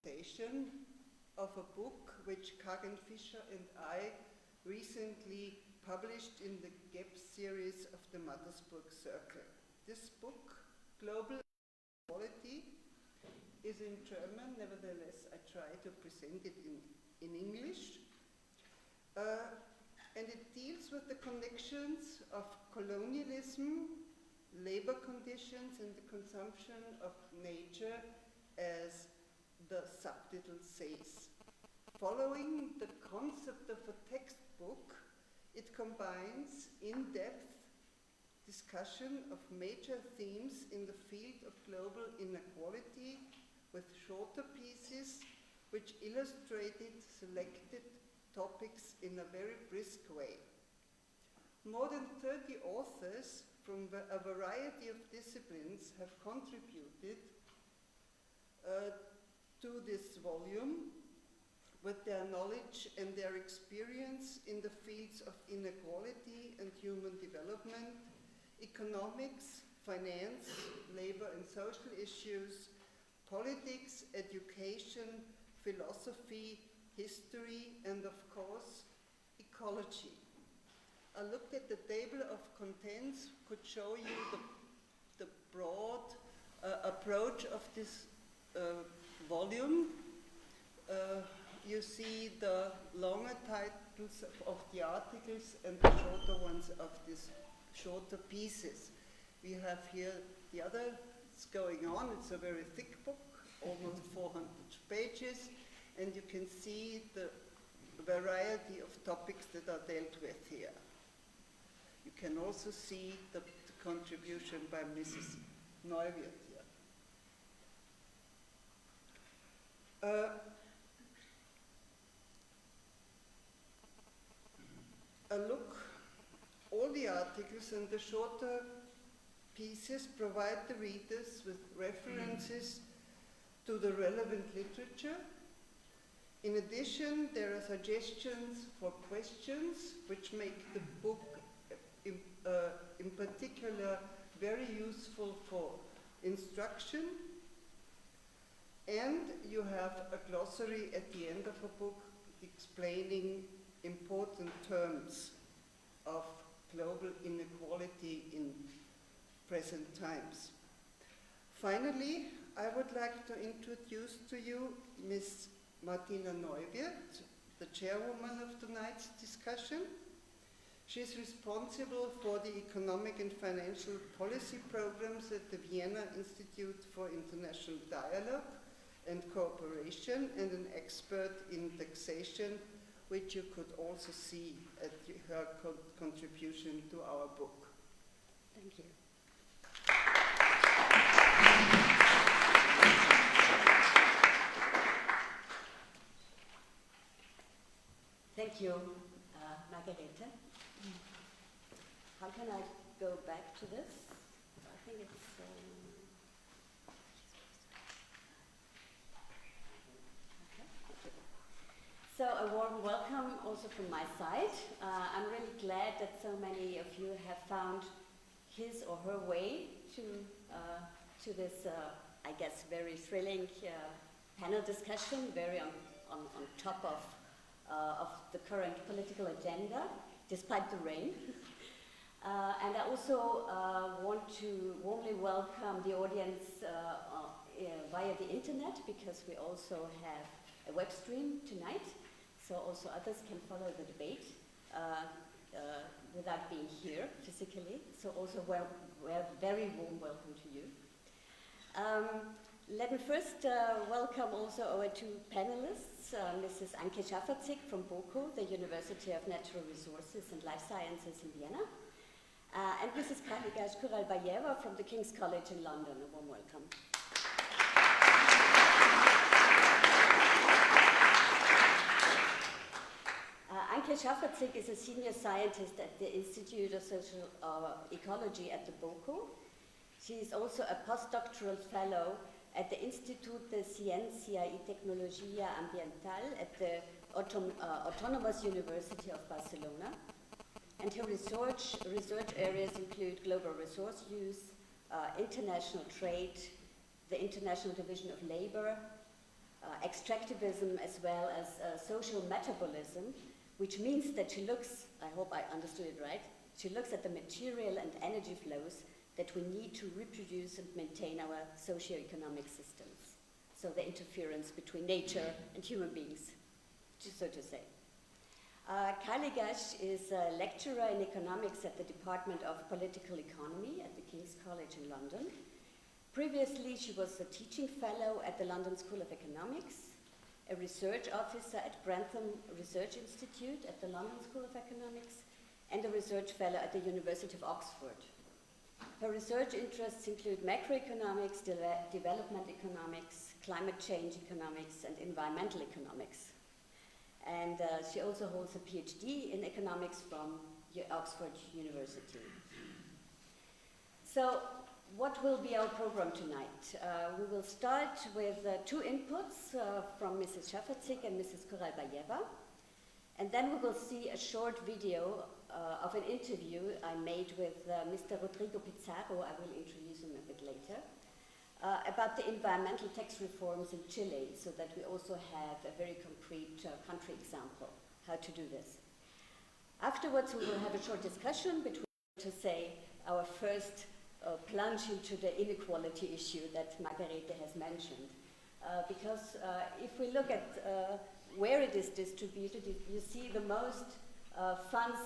presentation of a book which Karin Fischer and I recently published in the GAP series of the Mattersburger Circle. This book, Global Inequality, is in German. Nevertheless, I try to present it in English. And it deals with the connections of colonialism, labor conditions, and the consumption of nature, as the subtitle says. Following the concept of a textbook, it combines in-depth discussion of major themes in the field of global inequality with shorter pieces which illustrated selected topics in a very brisk way. More than 30 authors from a variety of disciplines have contributed to this volume with their knowledge and their experience in the fields of inequality and human development, economics, finance, labor and social issues, politics, education, philosophy, history, and of course, ecology. A look at the table of contents could show you the broad approach of this volume. You see the longer titles of the articles and the shorter ones of these shorter pieces. We have here the other going on. It's a very thick book, almost 400 pages, and you can see the variety of topics that are dealt with here. You can also see the contribution by Mrs. Neuwirth here. A look, all the articles and the shorter pieces provide the readers with references to the relevant literature. In addition, there are suggestions for questions which make the book in particular very useful for instruction. And you have a glossary at the end of a book explaining important terms of global inequality in present times. Finally, I would like to introduce to you Ms. Martina Neuwirth, the chairwoman of tonight's discussion. She is responsible for the economic and financial policy programs at the Vienna Institute for International Dialogue and Cooperation, and an expert in taxation, which you could also see at her contribution to our book. Thank you. Thank you, Margarete. How can I go back to this? I think it's... So a warm welcome also from my side. I'm really glad that so many of you have found his or her way to this, I guess, very thrilling panel discussion, very on top of the current political agenda, despite the rain. And I also want to warmly welcome the audience via the internet, because we also have a web stream tonight. So also others can follow the debate without being here physically. So also we're very warm welcome to you. Let me first welcome also our two panelists, Mrs. Anke Schaffartzik from BOKU, the University of Natural Resources and Life Sciences in Vienna, and Mrs. Karlygash Kuralbayeva from the King's College in London. A warm welcome. Anke Schaffartzik is a senior scientist at the Institute of Social Ecology at the BOKU. She is also a postdoctoral fellow at the Institut de Ciencia y Tecnología Ambiental at the Autonomous University of Barcelona. And her research areas include global resource use, international trade, the international division of labor, extractivism as well as social metabolism, which means that she looks, I hope I understood it right, she looks at the material and energy flows that we need to reproduce and maintain our socio-economic systems. So the interference between nature and human beings, so to say. Karlygash is a lecturer in economics at the Department of Political Economy at the King's College in London. Previously, she was a teaching fellow at the London School of Economics, a research officer at Grantham Research Institute at the London School of Economics, and a research fellow at the University of Oxford. Her research interests include macroeconomics, development economics, climate change economics, and environmental economics. And she also holds a PhD in economics from Oxford University. So, what will be our program tonight? We will start with two inputs from Mrs. Schaffartzik and Mrs. Kuralbayeva. And then we will see a short video of an interview I made with Mr. Rodrigo Pizarro, I will introduce him a bit later, about the environmental tax reforms in Chile, so that we also have a very concrete country example, how to do this. Afterwards, we will have a short discussion between, to say, our first plunge into the inequality issue that Margarete has mentioned. Because if we look at where it is distributed, you see the most funds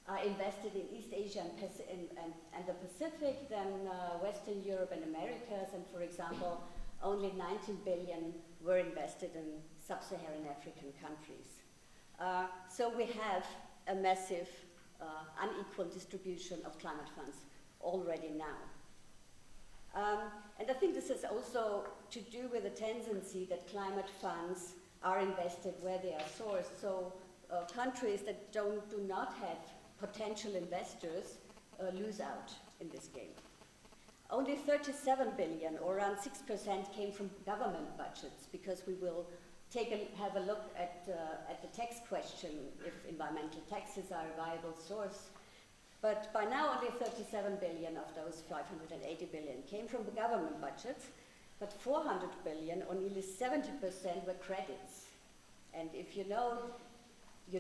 are invested in East Asia and the Pacific, then Western Europe and Americas, and for example, only 19 billion were invested in sub-Saharan African countries. So we have a massive unequal distribution of climate funds already now. And I think this is also to do with the tendency that climate funds are invested where they are sourced. So countries that do not have potential investors lose out in this game. Only 37 billion, or around 6%, came from government budgets, because we will have a look at the tax question, if environmental taxes are a viable source. But by now, only 37 billion of those 580 billion came from the government budgets, but 400 billion, or nearly 70%, were credits. And if you know, you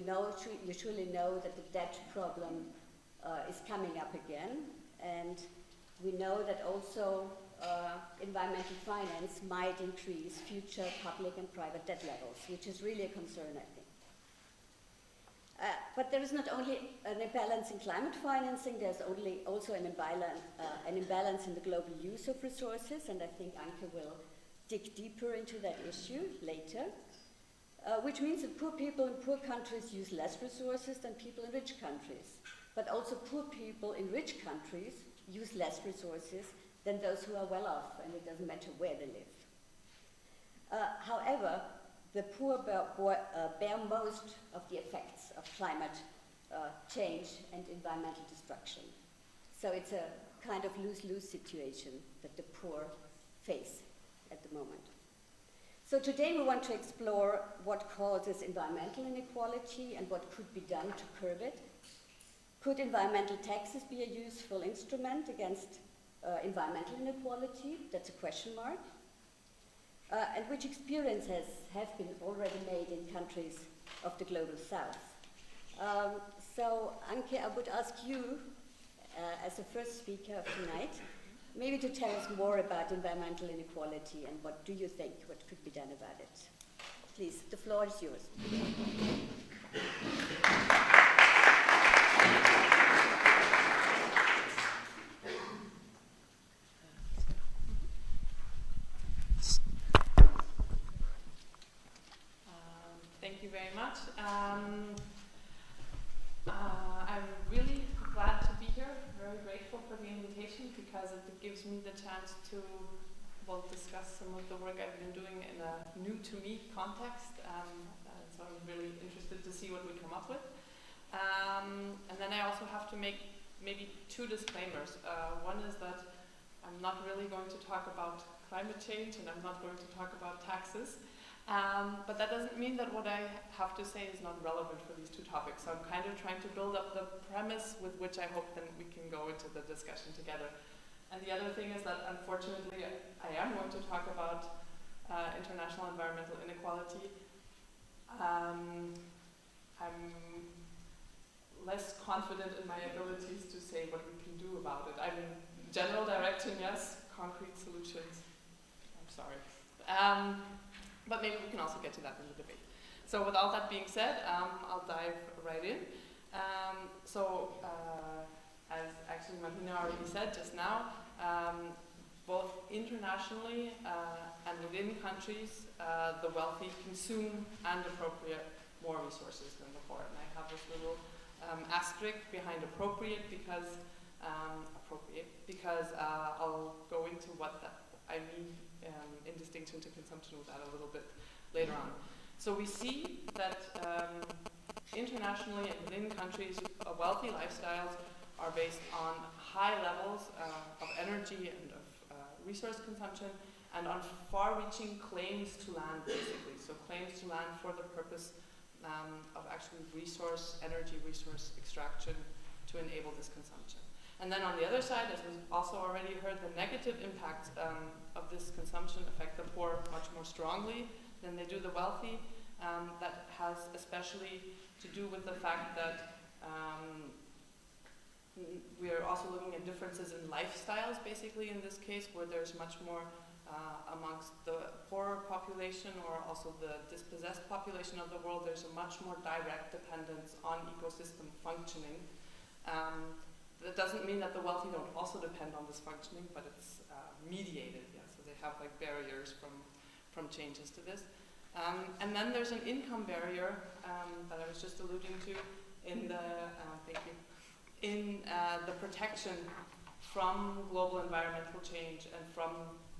surely know that the debt problem is coming up again, and we know that also environmental finance might increase future public and private debt levels, which is really a concern, I think. But there is not only an imbalance in climate financing, there's also an imbalance in the global use of resources, and I think Anke will dig deeper into that issue later, which means that poor people in poor countries use less resources than people in rich countries. But also poor people in rich countries use less resources than those who are well off, and it doesn't matter where they live. However, the poor bear most of the effects of climate change and environmental destruction. So it's a kind of lose-lose situation that the poor face at the moment. So today we want to explore what causes environmental inequality and what could be done to curb it. Could environmental taxes be a useful instrument against environmental inequality? That's a question mark. And which experiences have been already made in countries of the global south. So Anke, I would ask you, as the first speaker of tonight, maybe to tell us more about environmental inequality and what do you think, what could be done about it. Please, the floor is yours. Thank you very much. I'm really glad to be here, very grateful for the invitation, because it gives me the chance to, discuss some of the work I've been doing in a new-to-me context. So I'm really interested to see what we come up with. And then I also have to make maybe two disclaimers. One is that I'm not really going to talk about climate change, and I'm not going to talk about taxes. But that doesn't mean that what I have to say is not relevant for these two topics. So I'm kind of trying to build up the premise with which I hope then we can go into the discussion together. And the other thing is that unfortunately I am going to talk about international environmental inequality. I'm less confident in my abilities to say what we can do about it. I mean, general direction, yes, concrete solutions, I'm sorry. But maybe we can also get to that in the debate. So with all that being said, I'll dive right in. As actually Martina already said just now, both internationally and within countries, the wealthy consume and appropriate more resources than the poor. And I have this little asterisk behind appropriate because I'll go into what that I mean in distinction to consumption with that a little bit later on. So we see that internationally and within countries, wealthy lifestyles are based on high levels of energy and of resource consumption and on far-reaching claims to land, basically. So claims to land for the purpose of actually energy resource extraction to enable this consumption. And then on the other side, as we've also already heard, the negative impacts of this consumption affect the poor much more strongly than they do the wealthy. That has especially to do with the fact that we are also looking at differences in lifestyles, basically, in this case, where there's much more amongst the poorer population or also the dispossessed population of the world, there's a much more direct dependence on ecosystem functioning. That doesn't mean that the wealthy don't also depend on this functioning, but it's mediated, yeah, so they have like barriers from changes to this. And then there's an income barrier that I was just alluding to in the, the protection from global environmental change and from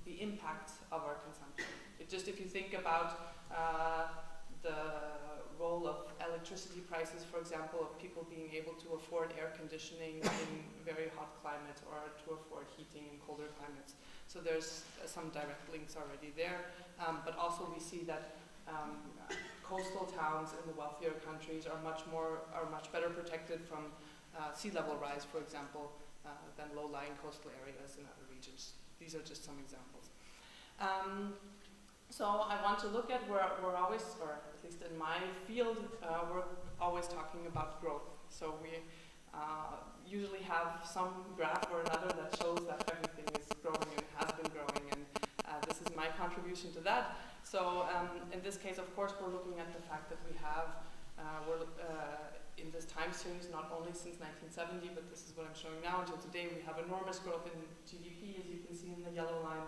the impact of our consumption. If you think about the role of electricity prices, for example, of people being able to afford air conditioning in very hot climates or to afford heating in colder climates. So there's some direct links already there, but also we see that coastal towns in the wealthier countries are much better protected from sea level rise, for example, than low-lying coastal areas in other regions. These are just some examples. So I want to look at where we're always, or at least in my field, we're always talking about growth. So we usually have some graph or another that shows that everything is growing and has been growing, and this is my contribution to that. So in this case, of course, we're looking at the fact that we have, in this time series, not only since 1970, but this is what I'm showing now until today, we have enormous growth in GDP, as you can see in the yellow line.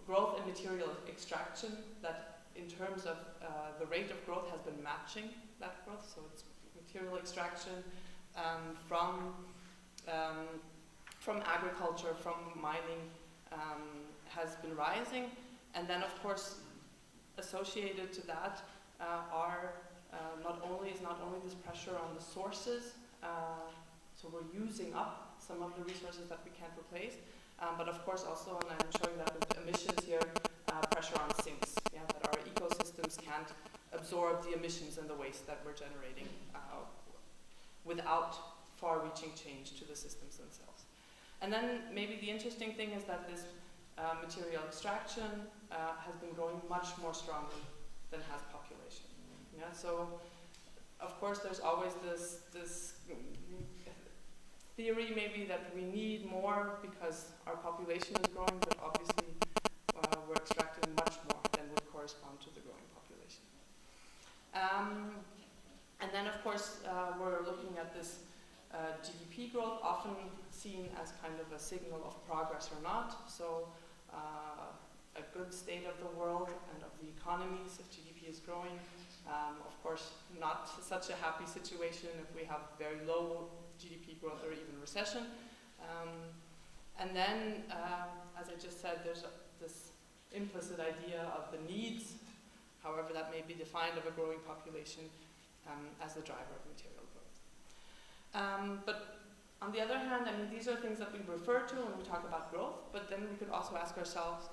Growth in material extraction that in terms of the rate of growth has been matching that growth, so it's material extraction from agriculture, from mining has been rising, and then of course associated to that are not only this pressure on the sources, so we're using up some of the resources that we can't replace, but of course also, and I'm showing that with emissions here, pressure on sinks, yeah, that our ecosystems can't absorb the emissions and the waste that we're generating without far-reaching change to the systems themselves. And then maybe the interesting thing is that this material extraction has been growing much more strongly than has population. Yeah, so of course there's always this theory maybe that we need more because our population is growing, but obviously we're extracting much more than would correspond to the growing population. And then of course we're looking at this GDP growth, often seen as kind of a signal of progress or not. So a good state of the world and of the economies if GDP is growing. Of course, not such a happy situation if we have very low GDP growth or even recession. And then, as I just said, there's this implicit idea of the needs, however that may be defined, of a growing population as the driver of material growth. But on the other hand, I mean, these are things that we refer to when we talk about growth, but then we could also ask ourselves,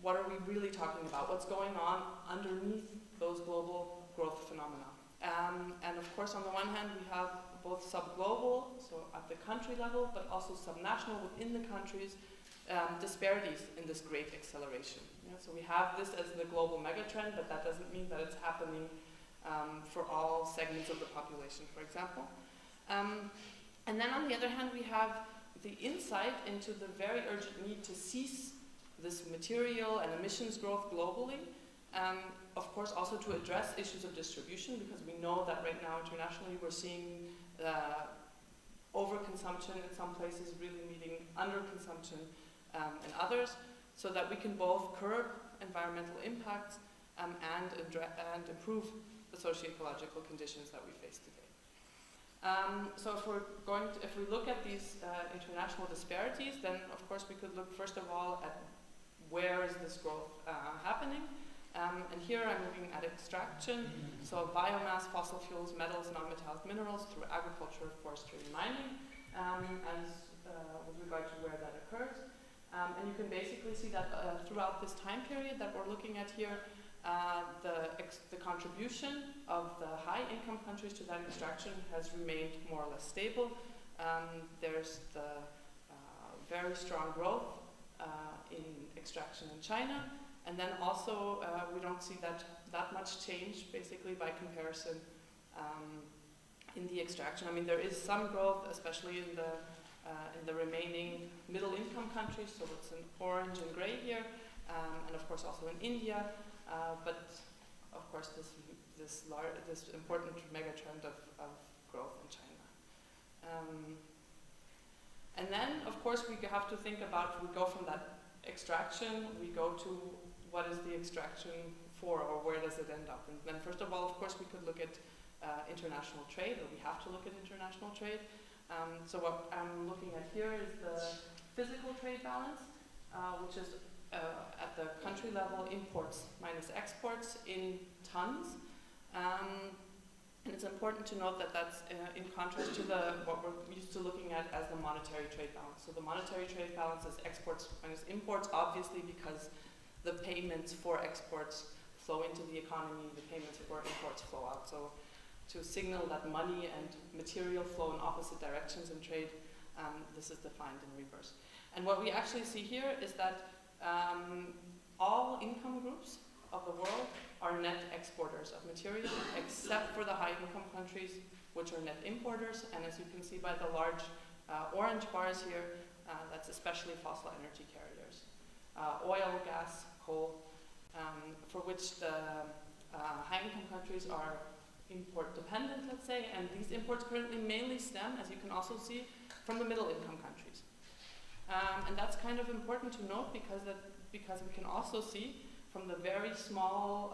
what are we really talking about? What's going on underneath those global growth phenomena? And of course, on the one hand, we have both subglobal, so at the country level, but also subnational within the countries, disparities in this great acceleration Yeah? So we have this as the global megatrend, but that doesn't mean that it's happening for all segments of the population, for example. And then on the other hand, we have the insight into the very urgent need to cease this material and emissions growth globally. Of course, also to address issues of distribution, because we know that right now internationally we're seeing overconsumption in some places really meeting underconsumption in others, so that we can both curb environmental impacts and improve the socio-ecological conditions that we face today. So if we look at these international disparities, then of course we could look first of all at where is this growth happening. And here I'm looking at extraction, so biomass, fossil fuels, metals, non-metallic minerals through agriculture, forestry, and mining, with regard to where that occurs. And you can basically see that throughout this time period that we're looking at here, the contribution of the high-income countries to that extraction has remained more or less stable. There's the very strong growth in extraction in China, and then also we don't see that much change basically by comparison in the extraction. I mean, there is some growth, especially in the remaining middle-income countries, so it's in orange and gray here, and of course also in India. But of course, this important megatrend of growth in China. And then, of course, we have to think about, we go from that extraction, we go to what is the extraction for, or where does it end up? And then first of all, of course, we could look at international trade, or we have to look at international trade. So what I'm looking at here is the physical trade balance, which is at the country level, imports minus exports in tons. And it's important to note that that's in contrast to what we're used to looking at as the monetary trade balance. So the monetary trade balance is exports minus imports, obviously because the payments for exports flow into the economy, the payments for imports flow out. So to signal that money and material flow in opposite directions in trade, this is defined in reverse. And what we actually see here is that all income groups of the world are net exporters of material, except for the high-income countries, which are net importers. And as you can see by the large orange bars here, that's especially fossil energy carriers. Oil, gas, coal, for which the high-income countries are import-dependent, let's say, and these imports currently mainly stem, as you can also see, from the middle-income countries. And that's kind of important to note because we can also see from the very small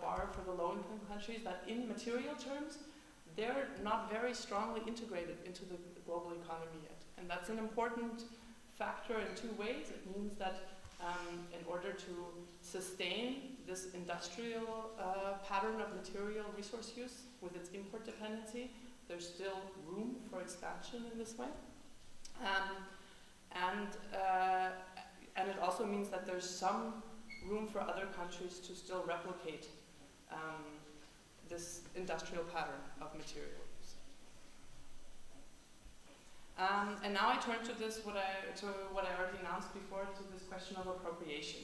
bar for the low-income countries that in material terms, they're not very strongly integrated into the global economy yet. And that's an important factor in two ways. It means that in order to sustain this industrial pattern of material resource use with its import dependency, there's still room for expansion in this way. And it also means that there's some room for other countries to still replicate this industrial pattern of material use. And now I turn to what I already announced before, to this question of appropriation.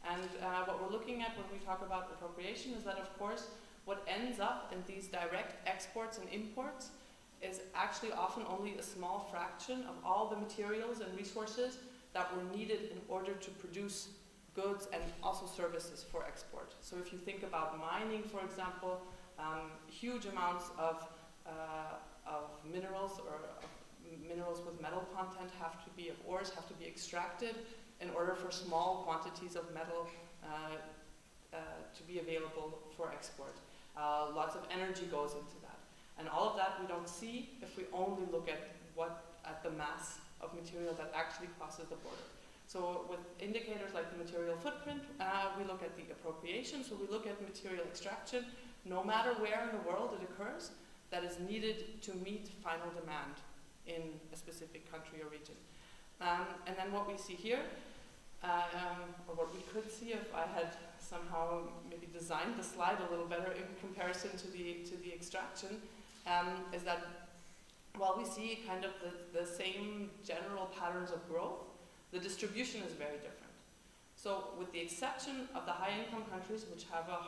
And what we're looking at when we talk about appropriation is that, of course, what ends up in these direct exports and imports is actually often only a small fraction of all the materials and resources that were needed in order to produce goods and also services for export. So if you think about mining, for example, huge amounts of minerals or minerals with metal content ores have to be extracted in order for small quantities of metal to be available for export. Lots of energy goes into that. And all of that we don't see if we only look at the mass of material that actually crosses the border. So with indicators like the material footprint, we look at the appropriation, so we look at material extraction, no matter where in the world it occurs, that is needed to meet final demand in a specific country or region. And then what we see here, or what we could see if I had somehow maybe designed the slide a little better in comparison to the extraction, is that while we see kind of the same general patterns of growth, the distribution is very different. So with the exception of the high-income countries, which have a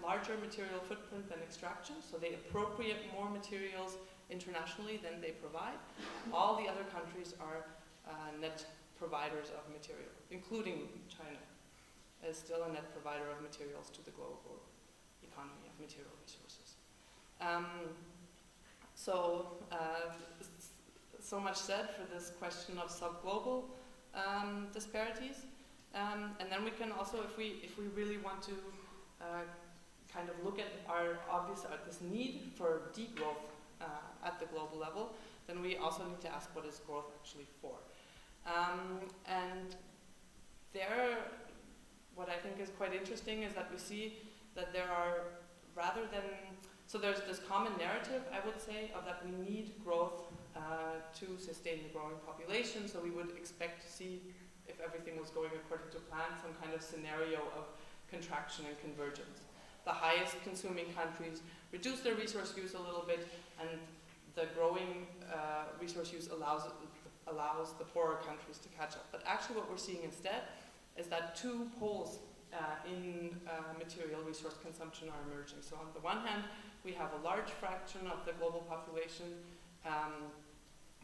larger material footprint than extraction, so they appropriate more materials internationally than they provide, all the other countries are net providers of material, including China is still a net provider of materials to the global economy of material resources. So much said for this question of sub-global disparities. And then we can also, if we really want to kind of look at this need for degrowth at the global level, then we also need to ask what is growth actually for. And there, what I think is quite interesting is that we see that there are, rather than, so there's this common narrative, I would say, of that we need growth to sustain the growing population. So we would expect to see, if everything was going according to plan, some kind of scenario of contraction and convergence. The highest consuming countries reduce their resource use a little bit, and the growing resource use allows the poorer countries to catch up. But actually what we're seeing instead is that two poles in material resource consumption are emerging. So on the one hand, we have a large fraction of the global population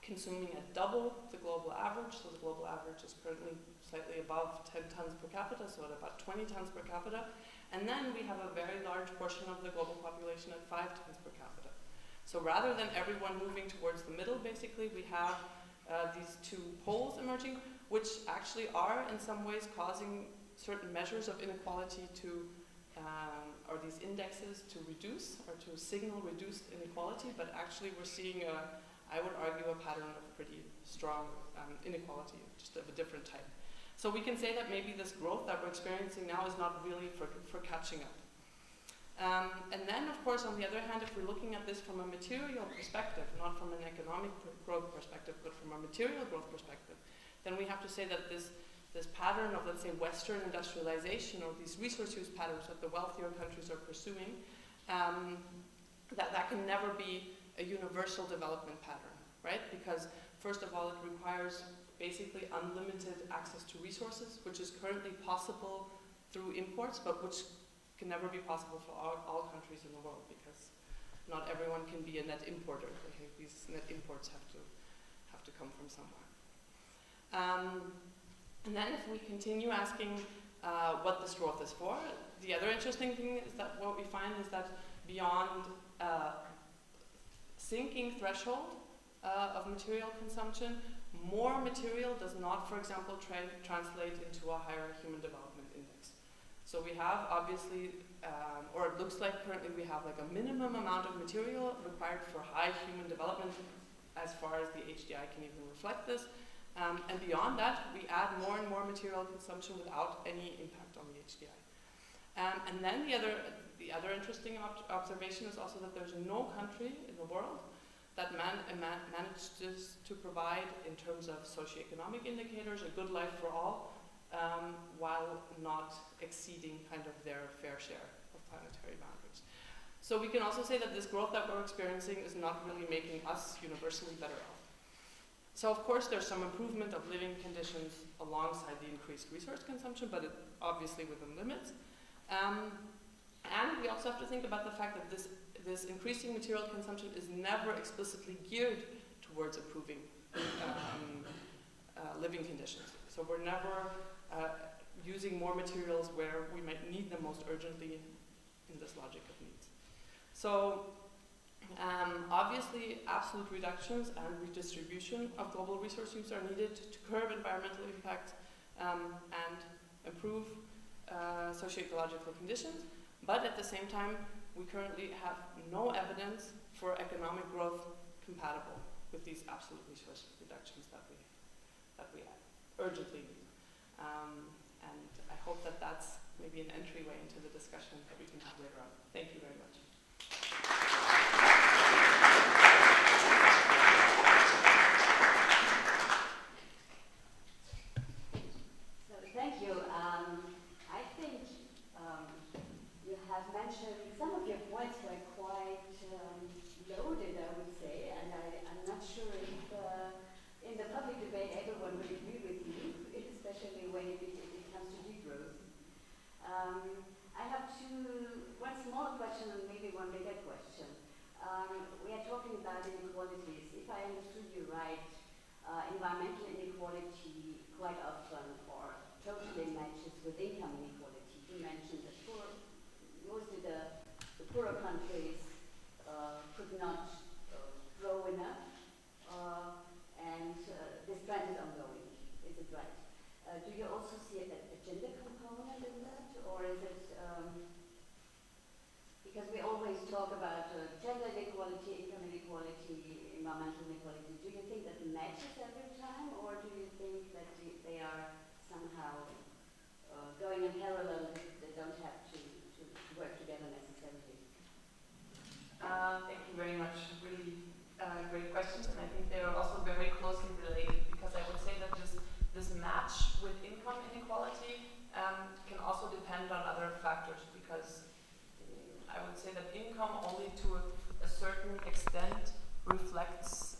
consuming at double the global average. So the global average is currently slightly above 10 tons per capita, so at about 20 tons per capita. And then we have a very large portion of the global population at 5 tons per capita. So rather than everyone moving towards the middle, basically, we have these two poles emerging, which actually are in some ways causing certain measures of inequality to, or these indexes to reduce, or to signal reduced inequality, but actually we're seeing I would argue a pattern of pretty strong inequality, just of a different type. So we can say that maybe this growth that we're experiencing now is not really for catching up. And then, of course, on the other hand, if we're looking at this from a material perspective, not from an economic growth perspective, but from a material growth perspective, then we have to say that this pattern of, let's say, Western industrialization, or these resource use patterns that the wealthier countries are pursuing, that can never be a universal development pattern, right? Because first of all, it requires basically unlimited access to resources, which is currently possible through imports, but which can never be possible for all countries in the world, because not everyone can be a net importer. These net imports have to come from somewhere. And then if we continue asking what this growth is for, the other interesting thing is that what we find is that beyond sinking threshold of material consumption, more material does not, for example, translate into a higher human development index. So we have obviously, or it looks like currently we have like a minimum amount of material required for high human development, as far as the HDI can even reflect this. And beyond that, we add more and more material consumption without any impact on the HDI. And then the other interesting observation is also that there's no country in the world that manages to provide, in terms of socioeconomic indicators, a good life for all, while not exceeding kind of their fair share of planetary boundaries. So we can also say that this growth that we're experiencing is not really making us universally better off. So of course there's some improvement of living conditions alongside the increased resource consumption, but obviously within limits. And we also have to think about the fact that this increasing material consumption is never explicitly geared towards improving living conditions. So we're never using more materials where we might need them most urgently in this logic of needs. So obviously absolute reductions and redistribution of global resource use are needed to curb environmental impact and improve socio-ecological conditions. But at the same time, we currently have no evidence for economic growth compatible with these absolute resource reductions that we urgently need. And I hope that that's maybe an entryway into the discussion that we can have later on. Thank you very much. So thank you. I think you have mentioned some of your points were quite loaded, I would say, and I'm not sure if in the public debate everyone would agree with you, especially when it comes to degrowth. talking about inequalities, if I understood you right, environmental inequality quite often or totally matches with income inequality. You mentioned that mostly the poorer countries could not grow enough, and this trend is ongoing. Is it right? Do you also see a gender component in that, or is it? Because we always talk about gender inequality, income inequality, environmental inequality. Do you think that matches every time, or do you think that they are somehow going in parallel? They don't have to work together necessarily. Thank you very much. Really great questions, and I think they are also very closely related, because I would say that this match with income inequality can also depend on other factors, because I would say that income only to a certain extent reflects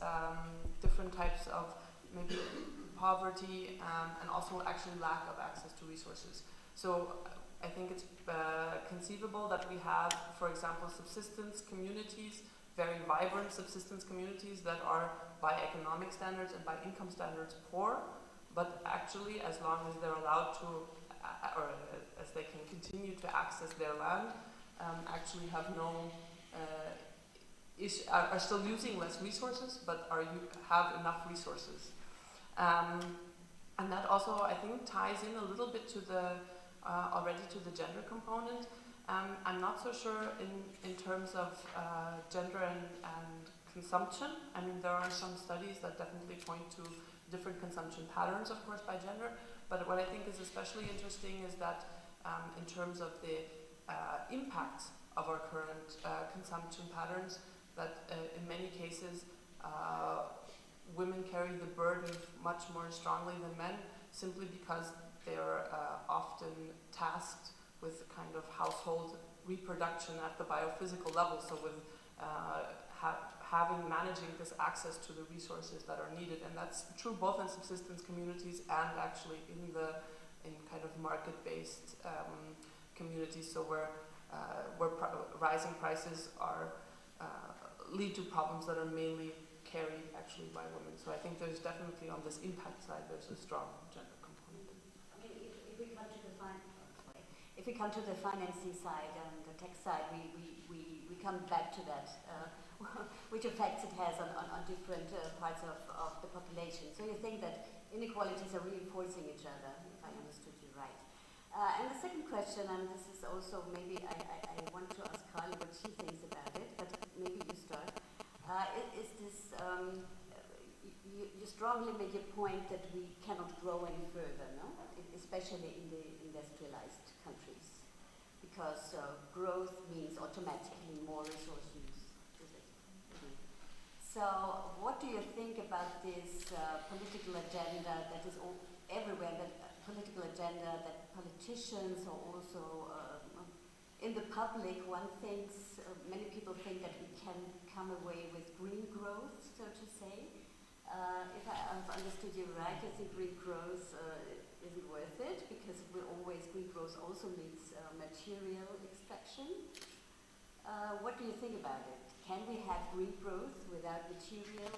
different types of maybe poverty and also actually lack of access to resources. So I think it's conceivable that we have, for example, subsistence communities, very vibrant subsistence communities that are by economic standards and by income standards poor, but actually as long as they're allowed to, or as they can continue to access their land, actually have no, are still using less resources, but have enough resources. And that also, I think, ties in a little bit to the, already to the gender component. I'm not so sure in terms of gender and consumption. I mean, there are some studies that definitely point to different consumption patterns, of course, by gender. But what I think is especially interesting is that in terms of the impact of our current consumption patterns, that in many cases women carry the burden much more strongly than men, simply because they're often tasked with kind of household reproduction at the biophysical level, so with managing this access to the resources that are needed. And that's true both in subsistence communities and actually in kind of market-based communities, so where rising prices lead to problems that are mainly carried actually by women. So I think there's definitely, on this impact side, there's a strong gender component. I mean, if we come to the financing side and the tech side, we come back to that, which effects it has on different parts of the population. So you think that inequalities are reinforcing each other, if I understood you right. And the second question, and this is also maybe I want to ask Karly what she thinks about it, but maybe you start. Is this, you strongly make your point that we cannot grow any further, no? Especially in the industrialized countries, because growth means automatically more resource use. So what do you think about this political agenda that is everywhere, that political agenda that politicians are also in the public? One thinks, many people think that we can come away with green growth, so to say. If I've understood you right, you think green growth isn't worth it, because green growth also means material extraction. What do you think about it? Can we have green growth without material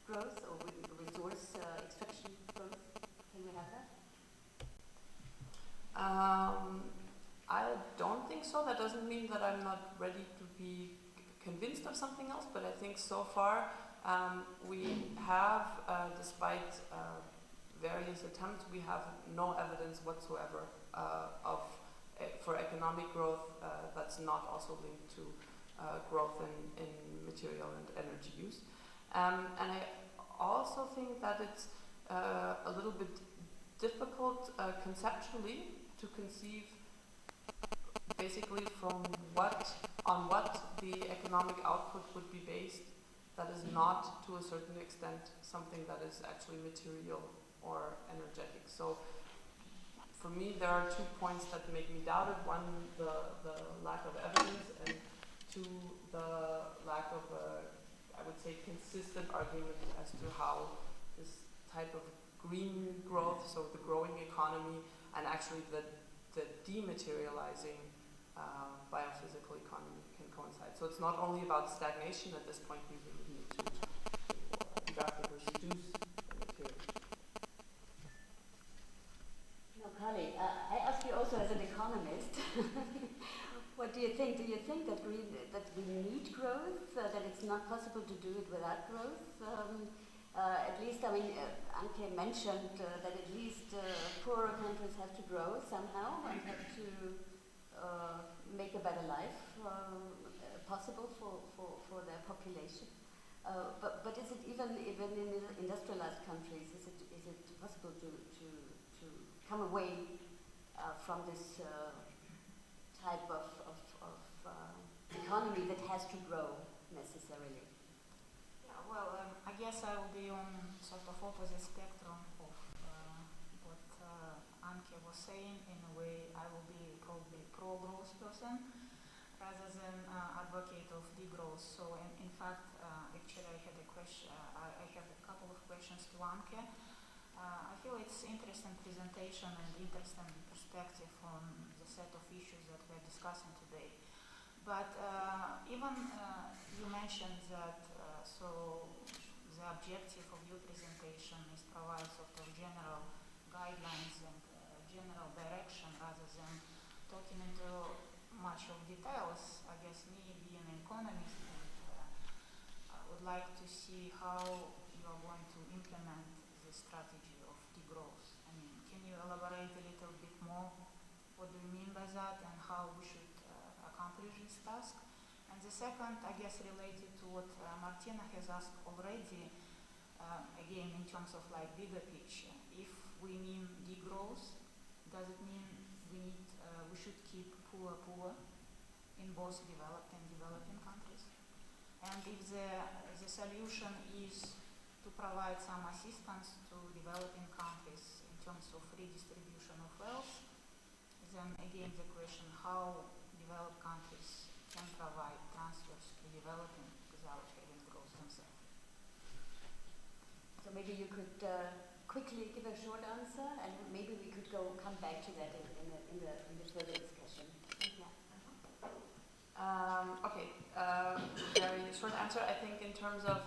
growth or resource extraction growth? Can we have that? I don't think so. That doesn't mean that I'm not ready to be convinced of something else, but I think so far we have, despite various attempts, we have no evidence whatsoever for economic growth that's not also linked to growth in material and energy use. And I also think that it's a little bit difficult conceptually to conceive basically on what the economic output would be based that is not, to a certain extent, something that is actually material or energetic. So for me, there are 2 points that make me doubt it. One, the lack of evidence, and two, the lack of I would say, consistent argument as to how this type of green growth, so the growing economy, and actually the dematerializing biophysical economy can coincide. So it's not only about stagnation at this point, we really need to rapidly reduce the material. Now, Carly, I ask you also as an economist, what do you think? Do you think that we need growth, that it's not possible to do it without growth? At least, I mean, Anke mentioned that at least poorer countries have to grow somehow and have to make a better life possible for their population. But is it even in industrialized countries, is it possible to come away from this type of economy that has to grow necessarily? Well, I guess I will be on sort of opposite spectrum of what Anke was saying. In a way, I will be probably pro-growth person rather than advocate of degrowth. So, in fact, actually, I had a question. I have a couple of questions to Anke. I feel it's interesting presentation and interesting perspective on the set of issues that we're discussing today. But even you mentioned that so the objective of your presentation is provide sort of general guidelines and general direction rather than talking into much of details. I guess me being an economist, I would like to see how you are going to implement the strategy of degrowth. I mean, can you elaborate a little bit more? What do you mean by that and how we should accomplish this task? And the second, I guess, related to what Martina has asked already, again, in terms of like bigger picture. If we mean degrowth, does it mean we should keep poor in both developed and developing countries? And if the solution is to provide some assistance to developing countries in terms of redistribution of wealth, then again the question how developed countries can provide transfers to developing without having growth themselves. So maybe you could quickly give a short answer, and maybe we could come back to that in the further discussion. Yeah. Okay, very short answer. I think in terms of,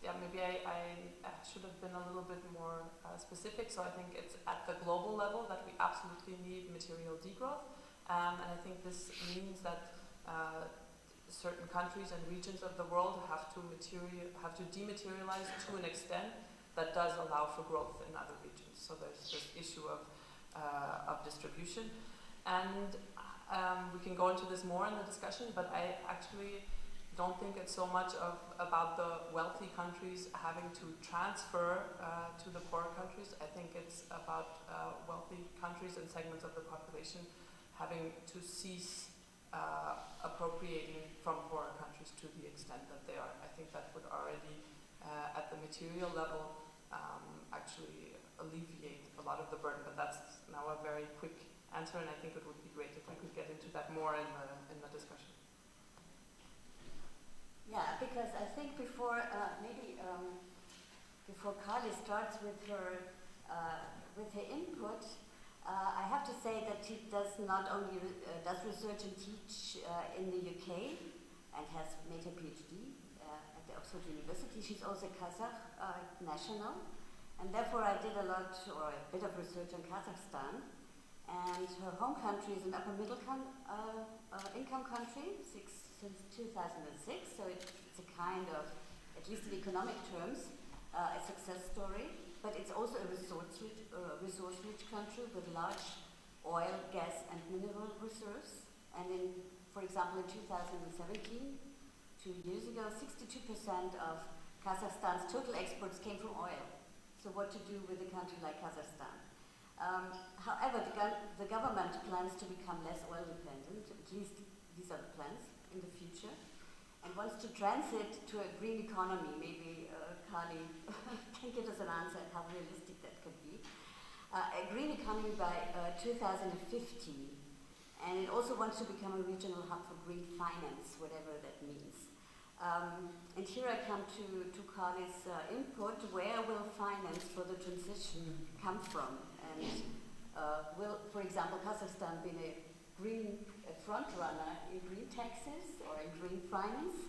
maybe I should have been a little bit more specific. So I think it's at the global level that we absolutely need material degrowth. And I think this means that certain countries and regions of the world have to dematerialize to an extent that does allow for growth in other regions. So there's this issue of distribution. And we can go into this more in the discussion, but I actually don't think it's so much about the wealthy countries having to transfer to the poorer countries. I think it's about wealthy countries and segments of the population having to cease appropriating from poorer countries to the extent that they are. I think that would already, at the material level, actually alleviate a lot of the burden. But that's now a very quick answer, and I think it would be great if we could get into that more in the discussion. Yeah, because I think before before Carly starts with her input, I have to say that she does not only does research and teach in the UK and has made her PhD at the Oxford University. She's also a Kazakh national, and therefore I did a bit of research on Kazakhstan. And her home country is an upper middle income country since 2006. So it's a kind of, at least in economic terms, a success story. But it's also a resource-rich country with large oil, gas, and mineral reserves. And for example, in 2017, 2 years ago, 62% of Kazakhstan's total exports came from oil. So what to do with a country like Kazakhstan? However, the government plans to become less oil dependent, at least these are the plans in the future, and wants to transit to a green economy. Maybe Carly can give us an answer at how realistic that could be. A green economy by 2050, and it also wants to become a regional hub for green finance, whatever that means. And here I come to Carly's input. Where will finance for the transition come from? And will, for example, Kazakhstan be a green a front runner in green taxes or in green finance?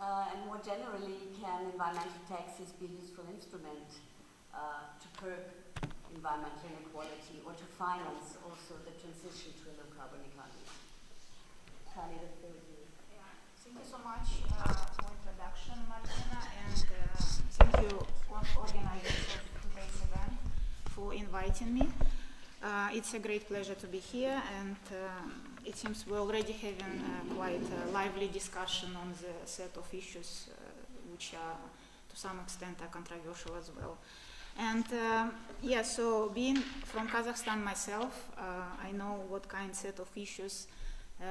And more generally, can environmental taxes be a useful instrument to curb environmental inequality or to finance also the transition to a low carbon economy? Kali, the floor is yours. Yeah, thank you so much for introduction, Martina, and thank you organizers of today's event for inviting me. It's a great pleasure to be here, and it seems we're already having quite a lively discussion on the set of issues which are to some extent are controversial as well. And yeah, so being from Kazakhstan myself, I know what kind of issues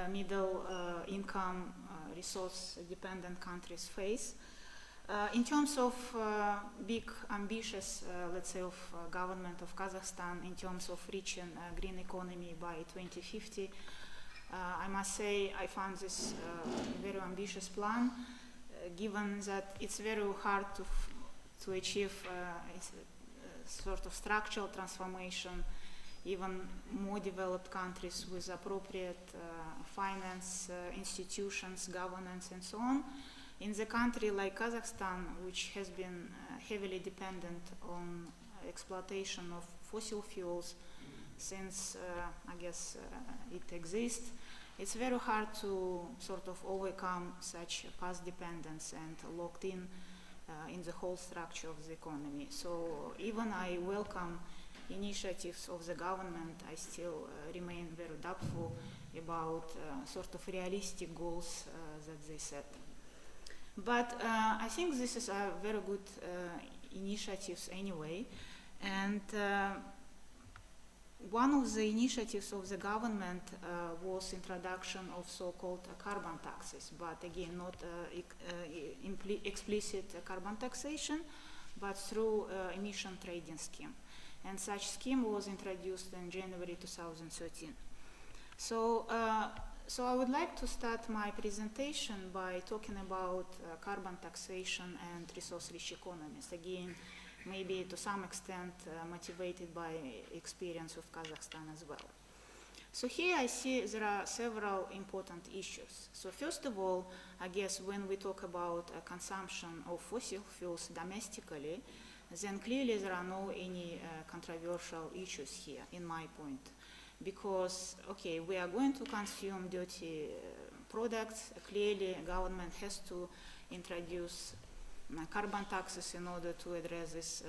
middle income, resource dependent countries face. In terms of big ambitious, let's say, of government of Kazakhstan in terms of reaching green economy by 2050, I must say I found this very ambitious plan, given that it's very hard to achieve sort of structural transformation. Even more developed countries with appropriate finance, institutions, governance, and so on. In the country like Kazakhstan, which has been heavily dependent on exploitation of fossil fuels since, I guess, it exists, it's very hard to sort of overcome such past dependence and locked in the whole structure of the economy. So even I welcome initiatives of the government, I still remain very doubtful about sort of realistic goals that they set. But I think this is a very good initiatives anyway, and one of the initiatives of the government was introduction of so-called carbon taxes, but again not explicit carbon taxation, but through emission trading scheme. And such scheme was introduced in January 2013. So I would like to start my presentation by talking about carbon taxation and resource-rich economies. Again, maybe to some extent motivated by experience of Kazakhstan as well. So here I see there are several important issues. So first of all, I guess when we talk about consumption of fossil fuels domestically, then clearly there are no any controversial issues here, in my point. Because, okay, we are going to consume dirty products. Clearly, government has to introduce carbon taxes in order to address this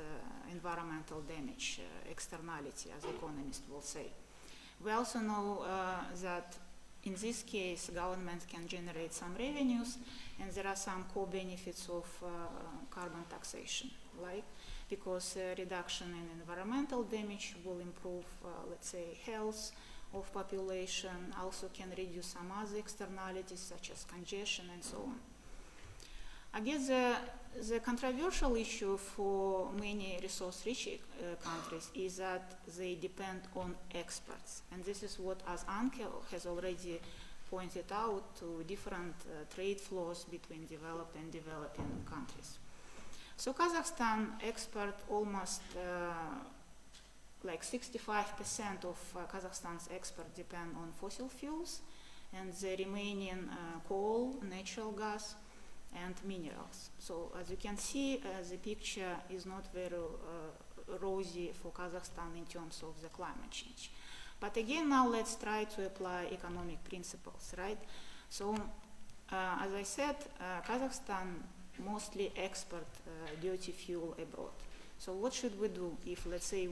environmental damage externality, as economists will say. We also know that in this case, government can generate some revenues, and there are some co-benefits of carbon taxation, like because reduction in environmental damage will improve, let's say, health of population, also can reduce some other externalities such as congestion and so on. I guess the controversial issue for many resource-rich countries is that they depend on exports. And this is what, as Anke has already pointed out, to different trade flows between developed and developing countries. So Kazakhstan export almost like 65% of Kazakhstan's export depend on fossil fuels, and the remaining coal, natural gas, and minerals. So as you can see, the picture is not very rosy for Kazakhstan in terms of the climate change. But again, now let's try to apply economic principles, right? So as I said, Kazakhstan mostly export dirty fuel abroad. So what should we do if, let's say,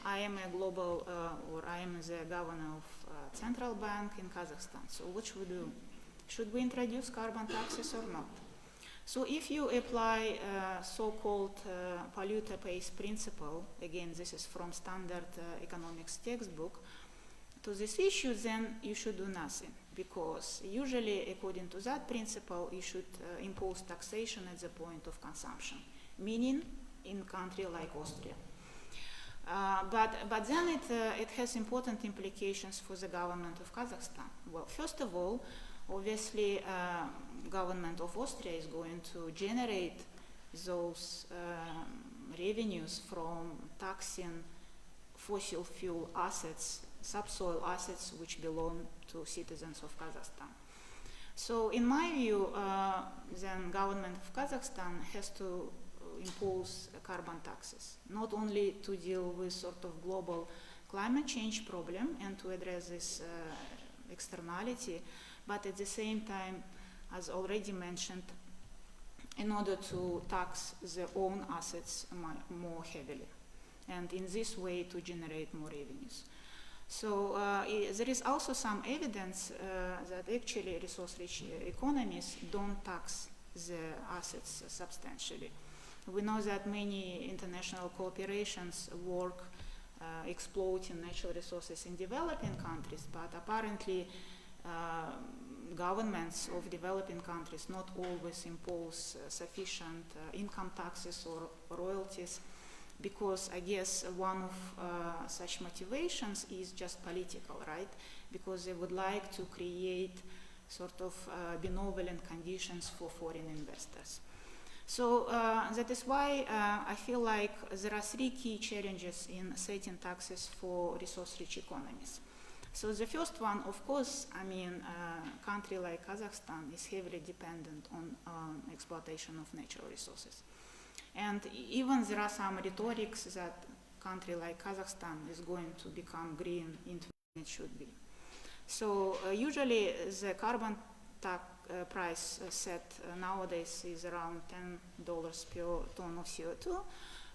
I am a global, or I am the governor of central bank in Kazakhstan. So what should we do? Should we introduce carbon taxes or not? So if you apply so-called polluter pays principle, again, this is from standard economics textbook, to this issue, then you should do nothing, because usually, according to that principle, you should impose taxation at the point of consumption, meaning in a country like Austria. But then it has important implications for the government of Kazakhstan. Well, first of all, obviously, government of Austria is going to generate those revenues from taxing fossil fuel assets subsoil assets which belong to citizens of Kazakhstan. So in my view, then government of Kazakhstan has to impose carbon taxes, not only to deal with sort of global climate change problem and to address this externality, but at the same time, as already mentioned, in order to tax their own assets more heavily, and in this way to generate more revenues. So there is also some evidence that actually resource-rich economies don't tax the assets substantially. We know that many international corporations work exploiting natural resources in developing countries, but apparently governments of developing countries not always impose sufficient income taxes or royalties, because I guess one of such motivations is just political, right? Because they would like to create sort of benevolent conditions for foreign investors. So that is why I feel like there are three key challenges in setting taxes for resource-rich economies. So the first one, of course, I mean, a country like Kazakhstan is heavily dependent on exploitation of natural resources. And even there are some rhetorics that a country like Kazakhstan is going to become green into when it should be. So usually the carbon price set nowadays is around $10 per ton of CO2.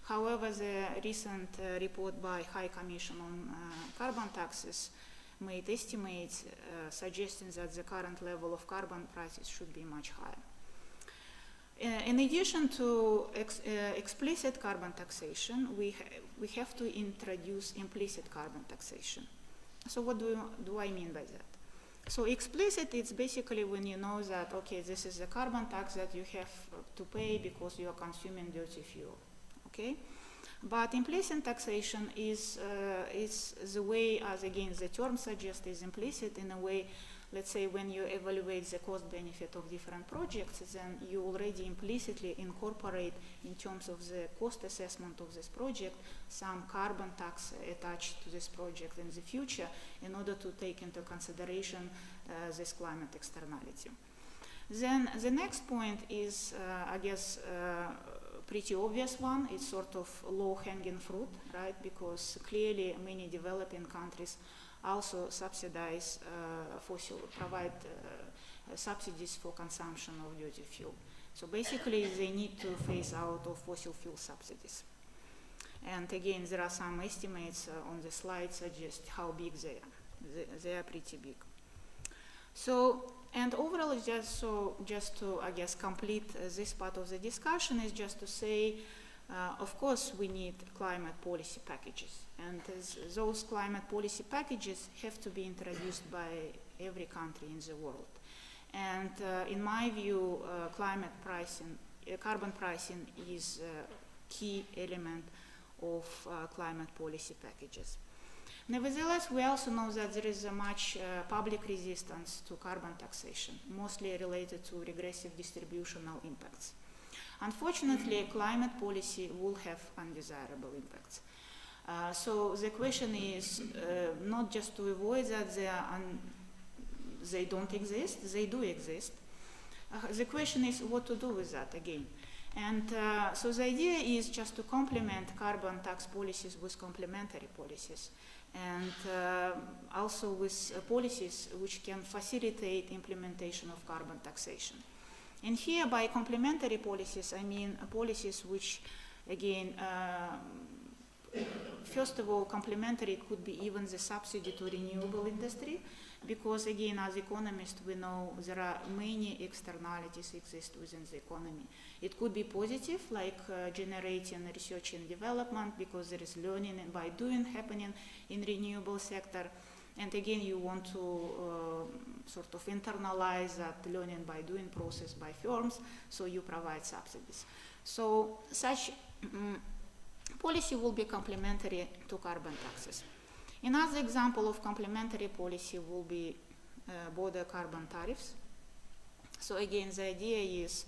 However, the recent report by High Commission on Carbon Taxes made estimates suggesting that the current level of carbon prices should be much higher. In addition to explicit carbon taxation, we have to introduce implicit carbon taxation. So what do I mean by that? So explicit, it's basically when you know that, okay, this is a carbon tax that you have to pay because you are consuming dirty fuel, okay? But implicit taxation is the way, as again the term suggests, is implicit in a way. Let's say when you evaluate the cost benefit of different projects, then you already implicitly incorporate in terms of the cost assessment of this project some carbon tax attached to this project in the future in order to take into consideration this climate externality. Then the next point is, I guess, pretty obvious one. It's sort of low-hanging fruit, right? Because clearly many developing countries also subsidize provide subsidies for consumption of dirty fuel. So basically they need to phase out of fossil fuel subsidies. And again, there are some estimates on the slide suggest how big they are. They are pretty big. So, and overall, just to, I guess, complete this part of the discussion is just to say, of course, we need climate policy packages. And those climate policy packages have to be introduced by every country in the world. And in my view, carbon pricing is a key element of climate policy packages. Nevertheless, we also know that there is much public resistance to carbon taxation, mostly related to regressive distributional impacts. Unfortunately, climate policy will have undesirable impacts. So the question is not just to avoid that they don't exist, they do exist. The question is what to do with that again. And so the idea is just to complement carbon tax policies with complementary policies, and also with policies which can facilitate implementation of carbon taxation. And here by complementary policies, I mean policies which, again, first of all, complementary could be even the subsidy to renewable industry, because again, as economists, we know there are many externalities exist within the economy. It could be positive, like generating research and development, because there is learning by doing happening in renewable sector. And again, you want to sort of internalize that learning by doing process by firms, so you provide subsidies. So such policy will be complementary to carbon taxes. Another example of complementary policy will be border carbon tariffs. So again, the idea is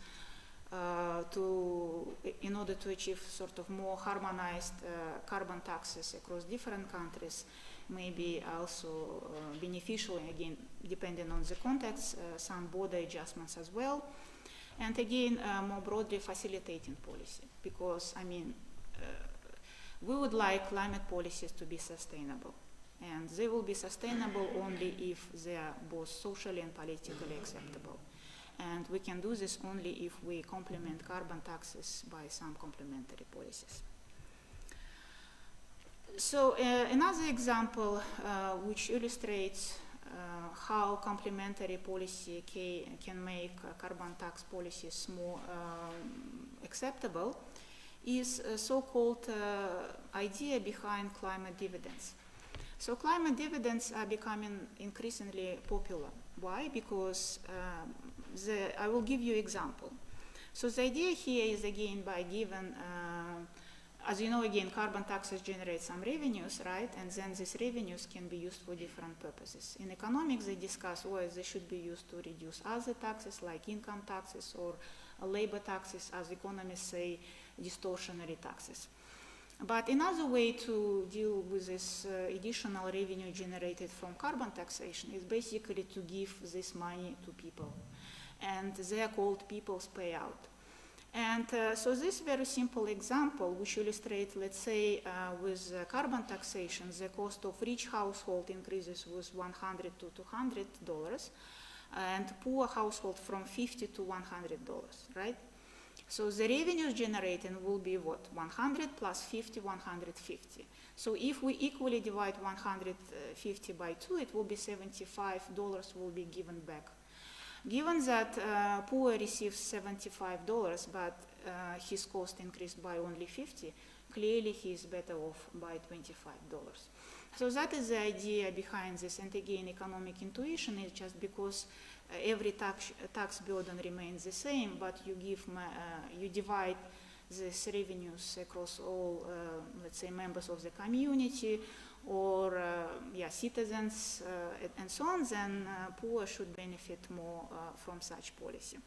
in order to achieve sort of more harmonized carbon taxes across different countries, maybe also beneficial, again, depending on the context, some border adjustments as well. And again, more broadly, facilitating policy, because, I mean, we would like climate policies to be sustainable. And they will be sustainable only if they are both socially and politically acceptable. And we can do this only if we complement carbon taxes by some complementary policies. So another example which illustrates how complementary policy can make carbon tax policies more acceptable is a so-called idea behind climate dividends. So climate dividends are becoming increasingly popular. Why? Because I will give you an example. So the idea here is, again, by given, as you know, again, carbon taxes generate some revenues, right? And then these revenues can be used for different purposes. In economics, they discuss whether they should be used to reduce other taxes like income taxes or labor taxes, as economists say, distortionary taxes. But another way to deal with this additional revenue generated from carbon taxation is basically to give this money to people. And they are called people's payout. And so this very simple example, which illustrates, let's say, with carbon taxation, the cost of rich household increases with $100 to $200, and poor household from $50 to $100, right? So the revenues generated will be what? 100 plus 50, 150. So if we equally divide 150 by 2, it will be $75 will be given back. Given that poor receives $75, but his cost increased by only 50, clearly he is better off by $25. So that is the idea behind this. And again, economic intuition is just because every tax burden remains the same, but you divide these revenues across all, let's say, members of the community or citizens and so on, then poor should benefit more from such policy.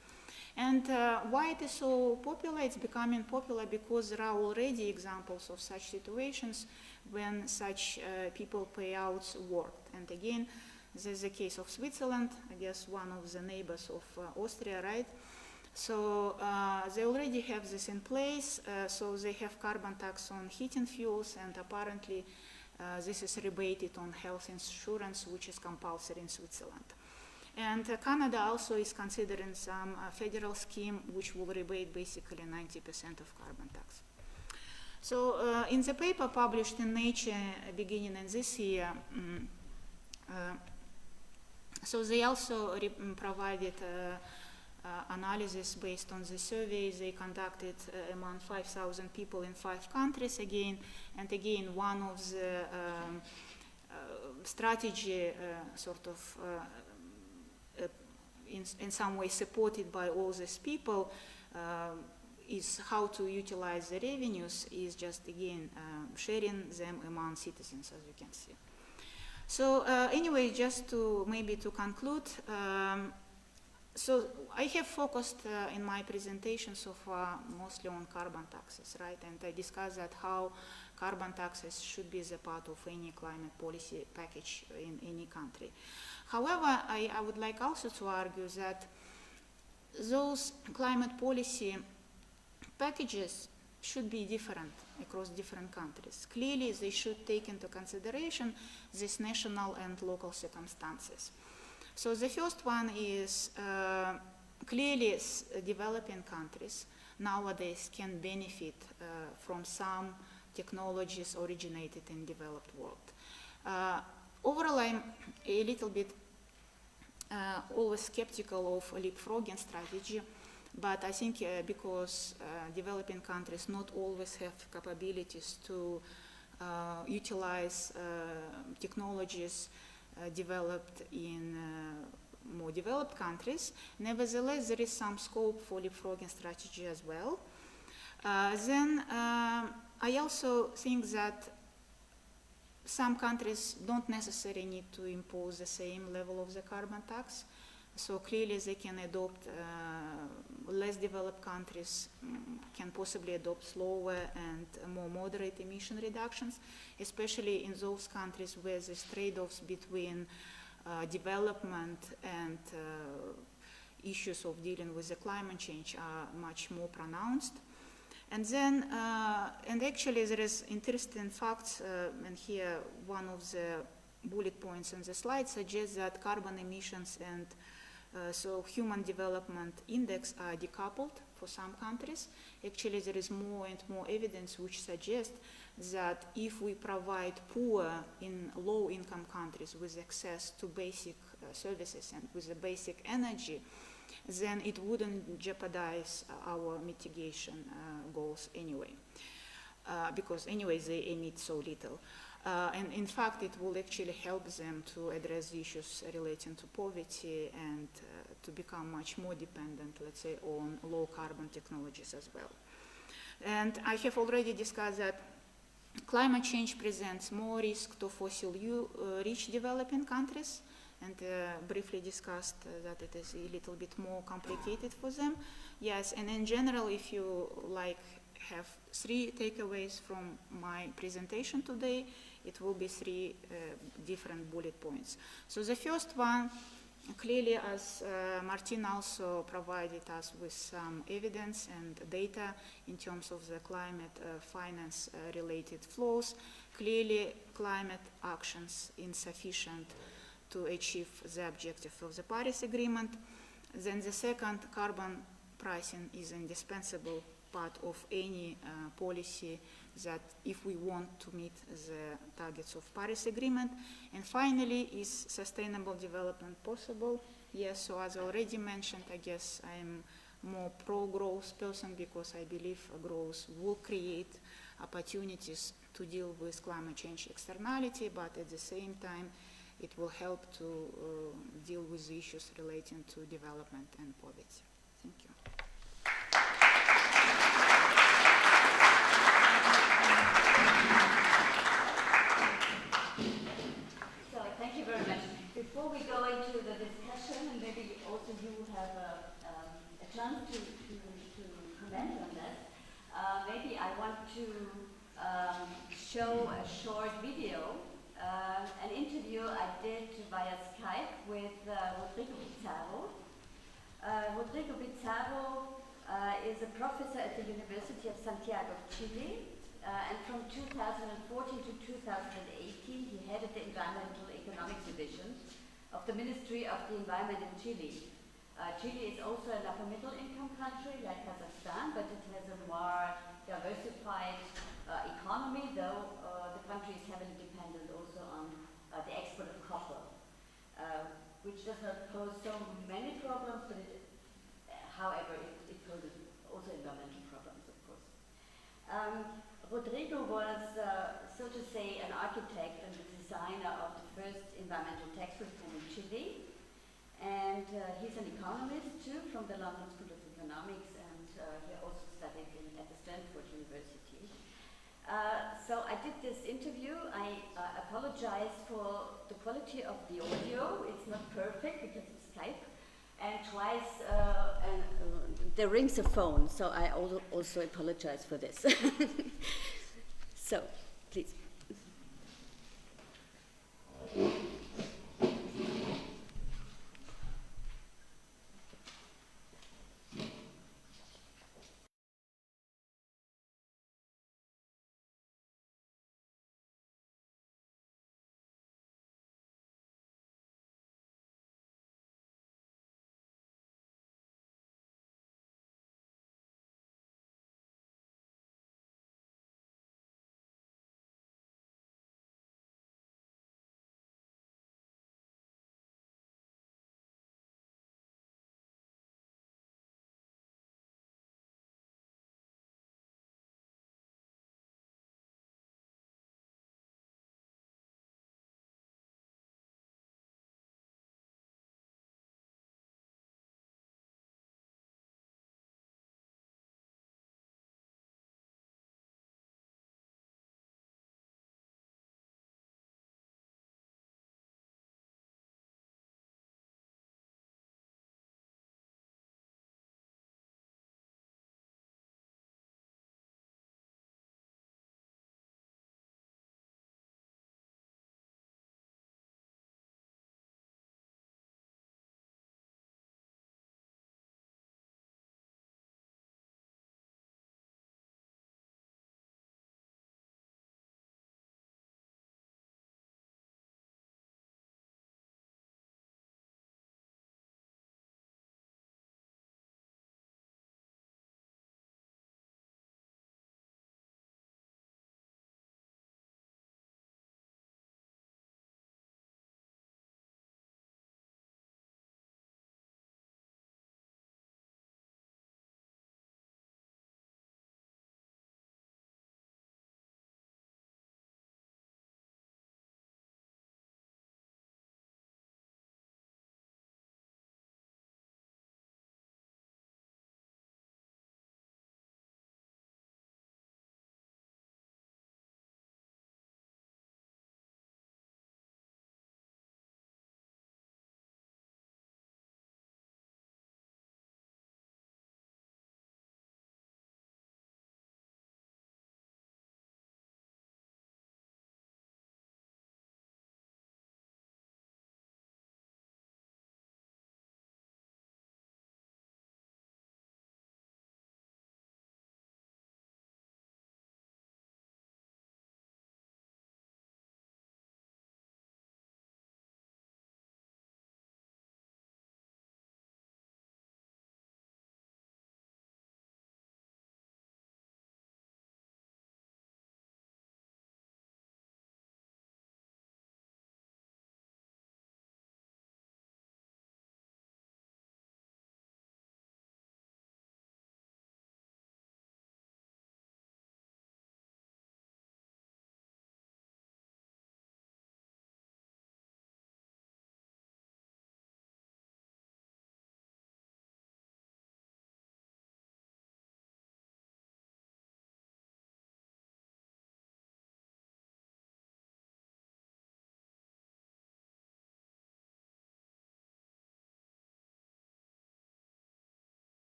And why it is so popular? It's becoming popular because there are already examples of such situations when such people payouts worked. And again, this is the case of Switzerland, I guess one of the neighbors of Austria, right? So they already have this in place. So they have carbon tax on heating fuels, and apparently this is rebated on health insurance, which is compulsory in Switzerland. And Canada also is considering some federal scheme which will rebate basically 90% of carbon tax. So in the paper published in Nature beginning in this year, so they also provided analysis based on the surveys they conducted among 5,000 people in 5 countries again. And again, one of the strategy in some way supported by all these people is how to utilize the revenues is just, again, sharing them among citizens, as you can see. So anyway, just to maybe to conclude, so I have focused in my presentation so far mostly on carbon taxes, right? And I discussed that how carbon taxes should be the part of any climate policy package in any country. However, I would like also to argue that those climate policy packages should be different across different countries. Clearly, they should take into consideration these national and local circumstances. So the first one is clearly developing countries nowadays can benefit from some technologies originated in developed world. Overall, I'm a little bit always skeptical of leapfrogging strategy, but I think because developing countries not always have capabilities to utilize technologies developed in more developed countries, nevertheless there is some scope for leapfrogging strategy as well. Then I also think that some countries don't necessarily need to impose the same level of the carbon tax. So clearly they can adopt, less developed countries can possibly adopt slower and more moderate emission reductions, especially in those countries where there's trade-offs between development and issues of dealing with the climate change are much more pronounced. And then, and actually there is interesting facts, and here one of the bullet points in the slide suggests that carbon emissions and so human development index are decoupled for some countries. Actually, there is more and more evidence which suggests that if we provide poor in low-income countries with access to basic services and with the basic energy, then it wouldn't jeopardize our mitigation goals anyway, because anyway they emit so little. And in fact, it will actually help them to address the issues relating to poverty and to become much more dependent, let's say, on low carbon technologies as well. And I have already discussed that climate change presents more risk to fossil-rich developing countries, and briefly discussed that it is a little bit more complicated for them. Yes, and in general, if you have 3 takeaways from my presentation today, it will be 3 different bullet points. So the first one, clearly, as Martin also provided us with some evidence and data in terms of the climate finance related flows, clearly climate actions insufficient to achieve the objective of the Paris Agreement. Then the second, carbon pricing is an indispensable part of any policy that if we want to meet the targets of Paris Agreement. And finally, is sustainable development possible? Yes, so as already mentioned, I guess I am more pro-growth person because I believe growth will create opportunities to deal with climate change externality, but at the same time, it will help to deal with the issues relating to development and poverty. Thank you. So thank you very much. Before we go into the discussion, and maybe also you have a chance to comment on that, maybe I want to show a short video, an interview I did via Skype with Rodrigo Pizarro. Rodrigo Pizarro is a professor at the University of Santiago of Chile, and from 2014 to 2018 he headed the Environmental Economics Division of the Ministry of the Environment in Chile. Chile is also an upper middle income country like Kazakhstan, but it has a more diversified economy, though the country is heavily dependent also on the export of copper, which does not pose so many problems, but however, it poses also environmental problems, of course. Rodrigo was, so to say, an architect and the designer of the first environmental tax reform in Chile, and he's an economist too from the London School of Economics, and he also studied at the Stanford University. So I did this interview. I apologize for the quality of the audio. It's not perfect because it's Skype. And twice there rings a phone, so I also apologize for this. So, please.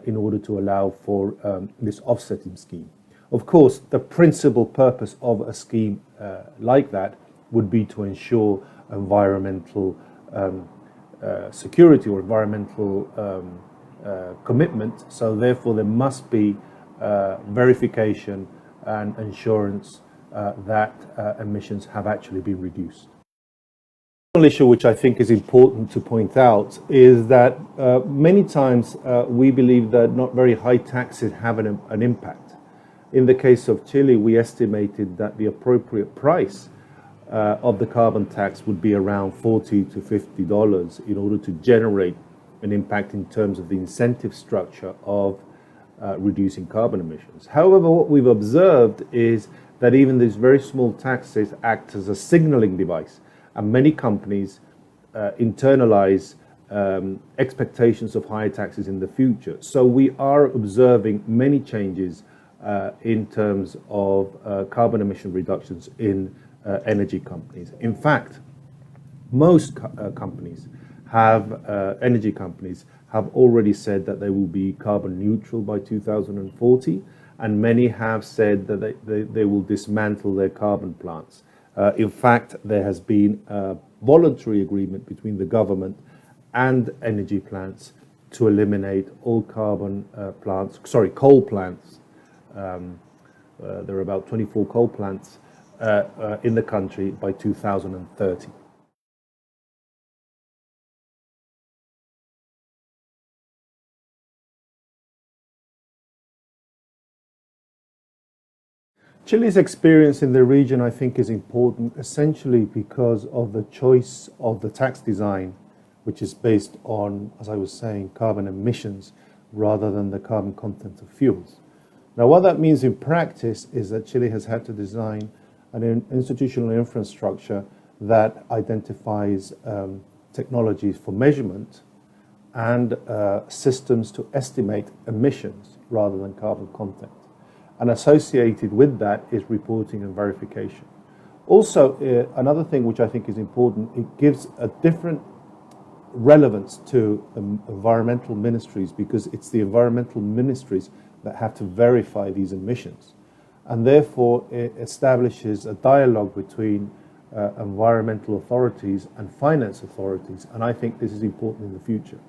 in order to allow for this offsetting scheme. Of course, the principal purpose of a scheme like that would be to ensure environmental security or environmental commitment. So therefore there must be verification and assurance that emissions have actually been reduced. One issue which I think is important to point out is that many times we believe that not very high taxes have an impact. In the case of Chile, we estimated that the appropriate price of the carbon tax would be around $40 to $50 in order to generate an impact in terms of the incentive structure of reducing carbon emissions. However, what we've observed is that even these very small taxes act as a signaling device, and many companies internalize expectations of higher taxes in the future. So we are observing many changes in terms of carbon emission reductions in energy companies. In fact, most companies have, energy companies have already said that they will be carbon neutral by 2040, and many have said that they will dismantle their carbon plants. In fact, there has been a voluntary agreement between the government and energy plants to eliminate all coal plants. There are about 24 coal plants in the country by 2030. Chile's experience in the region, I think, is important essentially because of the choice of the tax design, which is based on, as I was saying, carbon emissions rather than the carbon content of fuels. Now, what that means in practice is that Chile has had to design an institutional infrastructure that identifies technologies for measurement and systems to estimate emissions rather than carbon content. And associated with that is reporting and verification. Also, another thing which I think is important, it gives a different relevance to environmental ministries, because it's the environmental ministries that have to verify these emissions. And therefore, it establishes a dialogue between environmental authorities and finance authorities. And I think this is important in the future.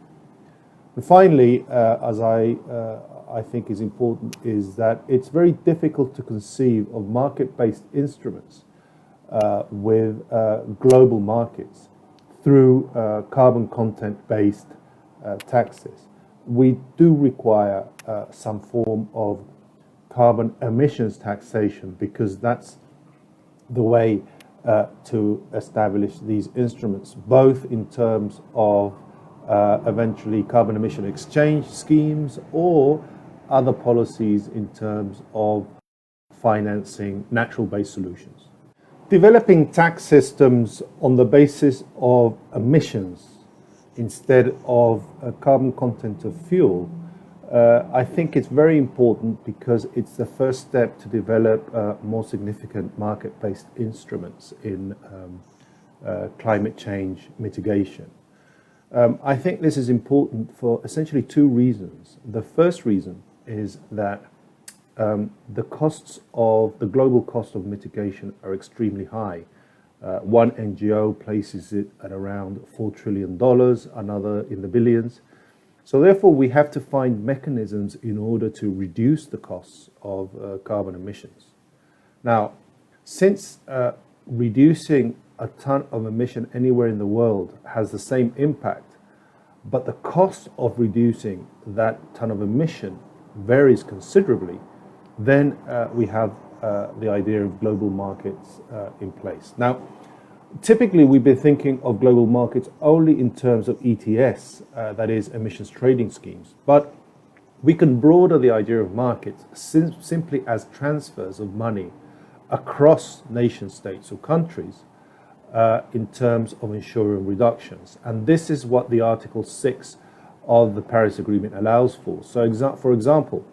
And finally, as I think is important, is that it's very difficult to conceive of market-based instruments with global markets through carbon content-based taxes. We do require some form of carbon emissions taxation, because that's the way to establish these instruments, both in terms of eventually carbon emission exchange schemes or other policies in terms of financing natural-based solutions. Developing tax systems on the basis of emissions instead of carbon content of fuel, I think it's very important, because it's the first step to develop more significant market-based instruments in climate change mitigation. I think this is important for essentially two reasons. The first reason is that the global cost of mitigation are extremely high. One NGO places it at around $4 trillion, another in the billions. So therefore, we have to find mechanisms in order to reduce the costs of carbon emissions. Now, since reducing a ton of emission anywhere in the world has the same impact, but the cost of reducing that ton of emission varies considerably, then we have the idea of global markets in place. Now, typically we've been thinking of global markets only in terms of ETS, that is emissions trading schemes, but we can broaden the idea of markets simply as transfers of money across nation states or countries in terms of ensuring reductions. And this is what the Article 6 of the Paris Agreement allows for. So for example,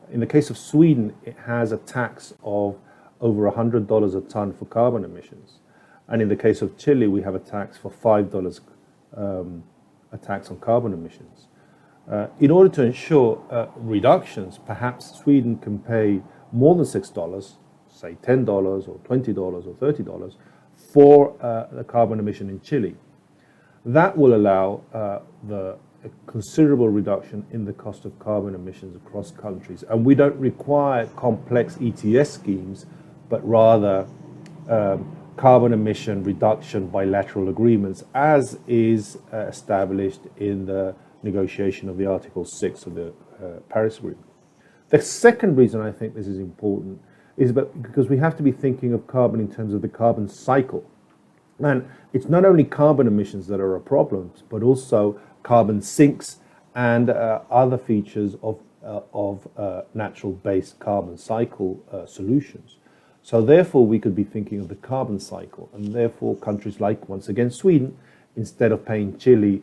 in the case of Sweden, it has a tax of over $100 a ton for carbon emissions. And in the case of Chile, we have a tax for $5 a tax on carbon emissions. In order to ensure reductions, perhaps Sweden can pay more than $6, say $10 or $20 or $30 for the carbon emission in Chile. That will allow a considerable reduction in the cost of carbon emissions across countries. And we don't require complex ETS schemes, but rather carbon emission reduction bilateral agreements, as is established in the negotiation of the Article 6 of the Paris Agreement. The second reason I think this is important is because we have to be thinking of carbon in terms of the carbon cycle. And it's not only carbon emissions that are a problem, but also carbon sinks and other features of natural-based carbon cycle solutions. So therefore, we could be thinking of the carbon cycle, and therefore countries like, once again, Sweden, instead of paying Chile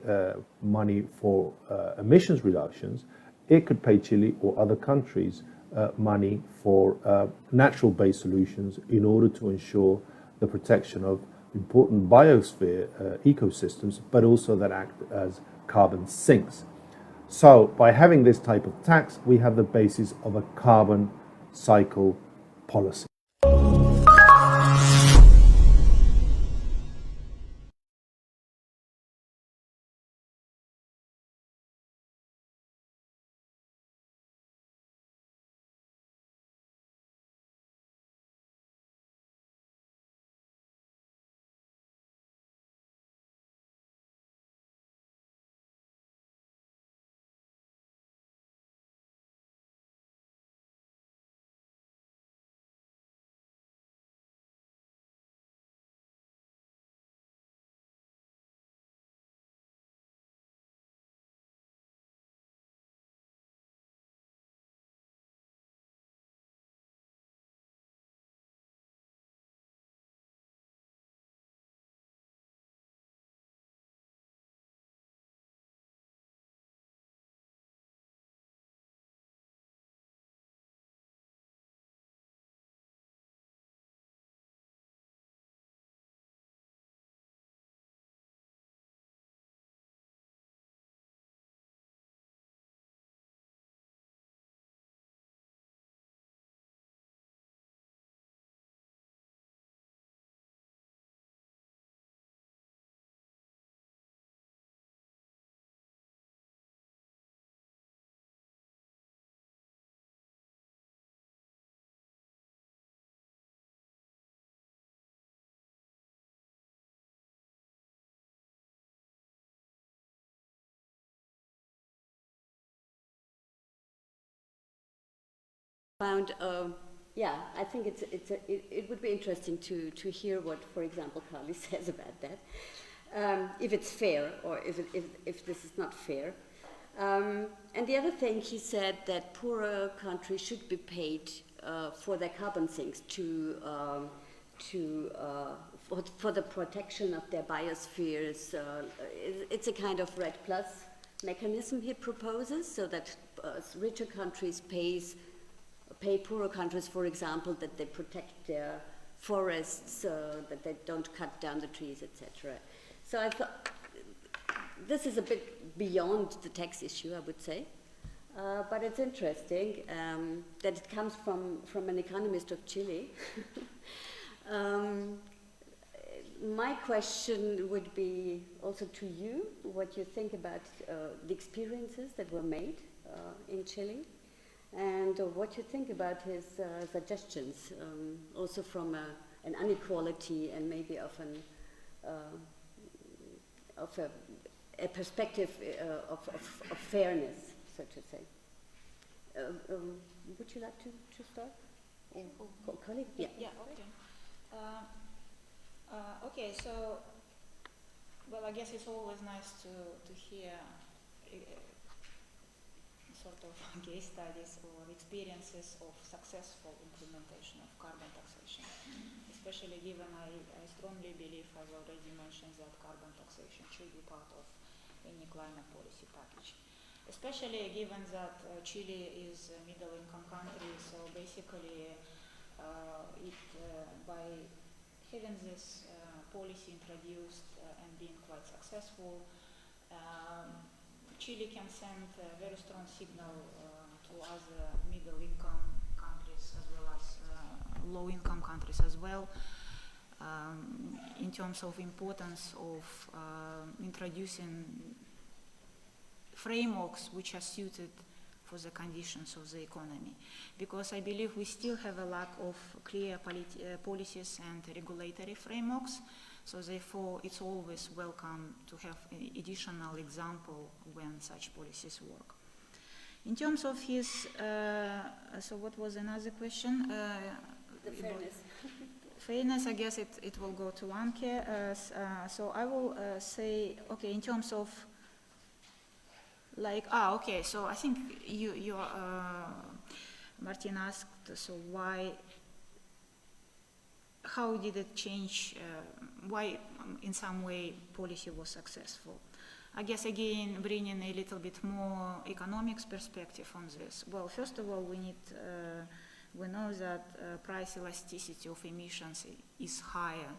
money for emissions reductions, it could pay Chile or other countries money for natural-based solutions in order to ensure the protection of important biosphere ecosystems, but also that act as carbon sinks. So by having this type of tax, we have the basis of a carbon cycle policy. Found, I think it would be interesting to hear what, for example, Carly says about that, if it's fair or if this is not fair. And the other thing, he said that poorer countries should be paid for their carbon sinks for the protection of their biospheres. It's a kind of REDD+ mechanism he proposes, so that richer countries pay poorer countries, for example, that they protect their forests, that they don't cut down the trees, etc. So I thought this is a bit beyond the tax issue, I would say, but it's interesting that it comes from an economist of Chile. My question would be also to you, what you think about the experiences that were made in Chile, and what you think about his suggestions, also from an inequality and maybe of a perspective of fairness, so to say. Would you like to start? Colleague? Yeah. Yeah, okay. Okay, so, well, I guess it's always nice to hear sort of case studies or experiences of successful implementation of carbon taxation, especially given I strongly believe, I've already mentioned, that carbon taxation should be part of any climate policy package. Especially given that Chile is a middle-income country, so basically by having this policy introduced and being quite successful, Chile can send a very strong signal to other middle-income countries as well as low-income countries as well, in terms of importance of introducing frameworks which are suited for the conditions of the economy. Because I believe we still have a lack of clear policies and regulatory frameworks, so therefore it's always welcome to have an additional example when such policies work. In terms of his, so what was another question? The fairness. Fairness, I guess it will go to Anke. So I will say, okay, in terms of like, okay, so I think Martin asked, so how did it change, why in some way policy was successful? I guess again, bringing a little bit more economics perspective on this. Well, first of all, we know that price elasticity of emissions is higher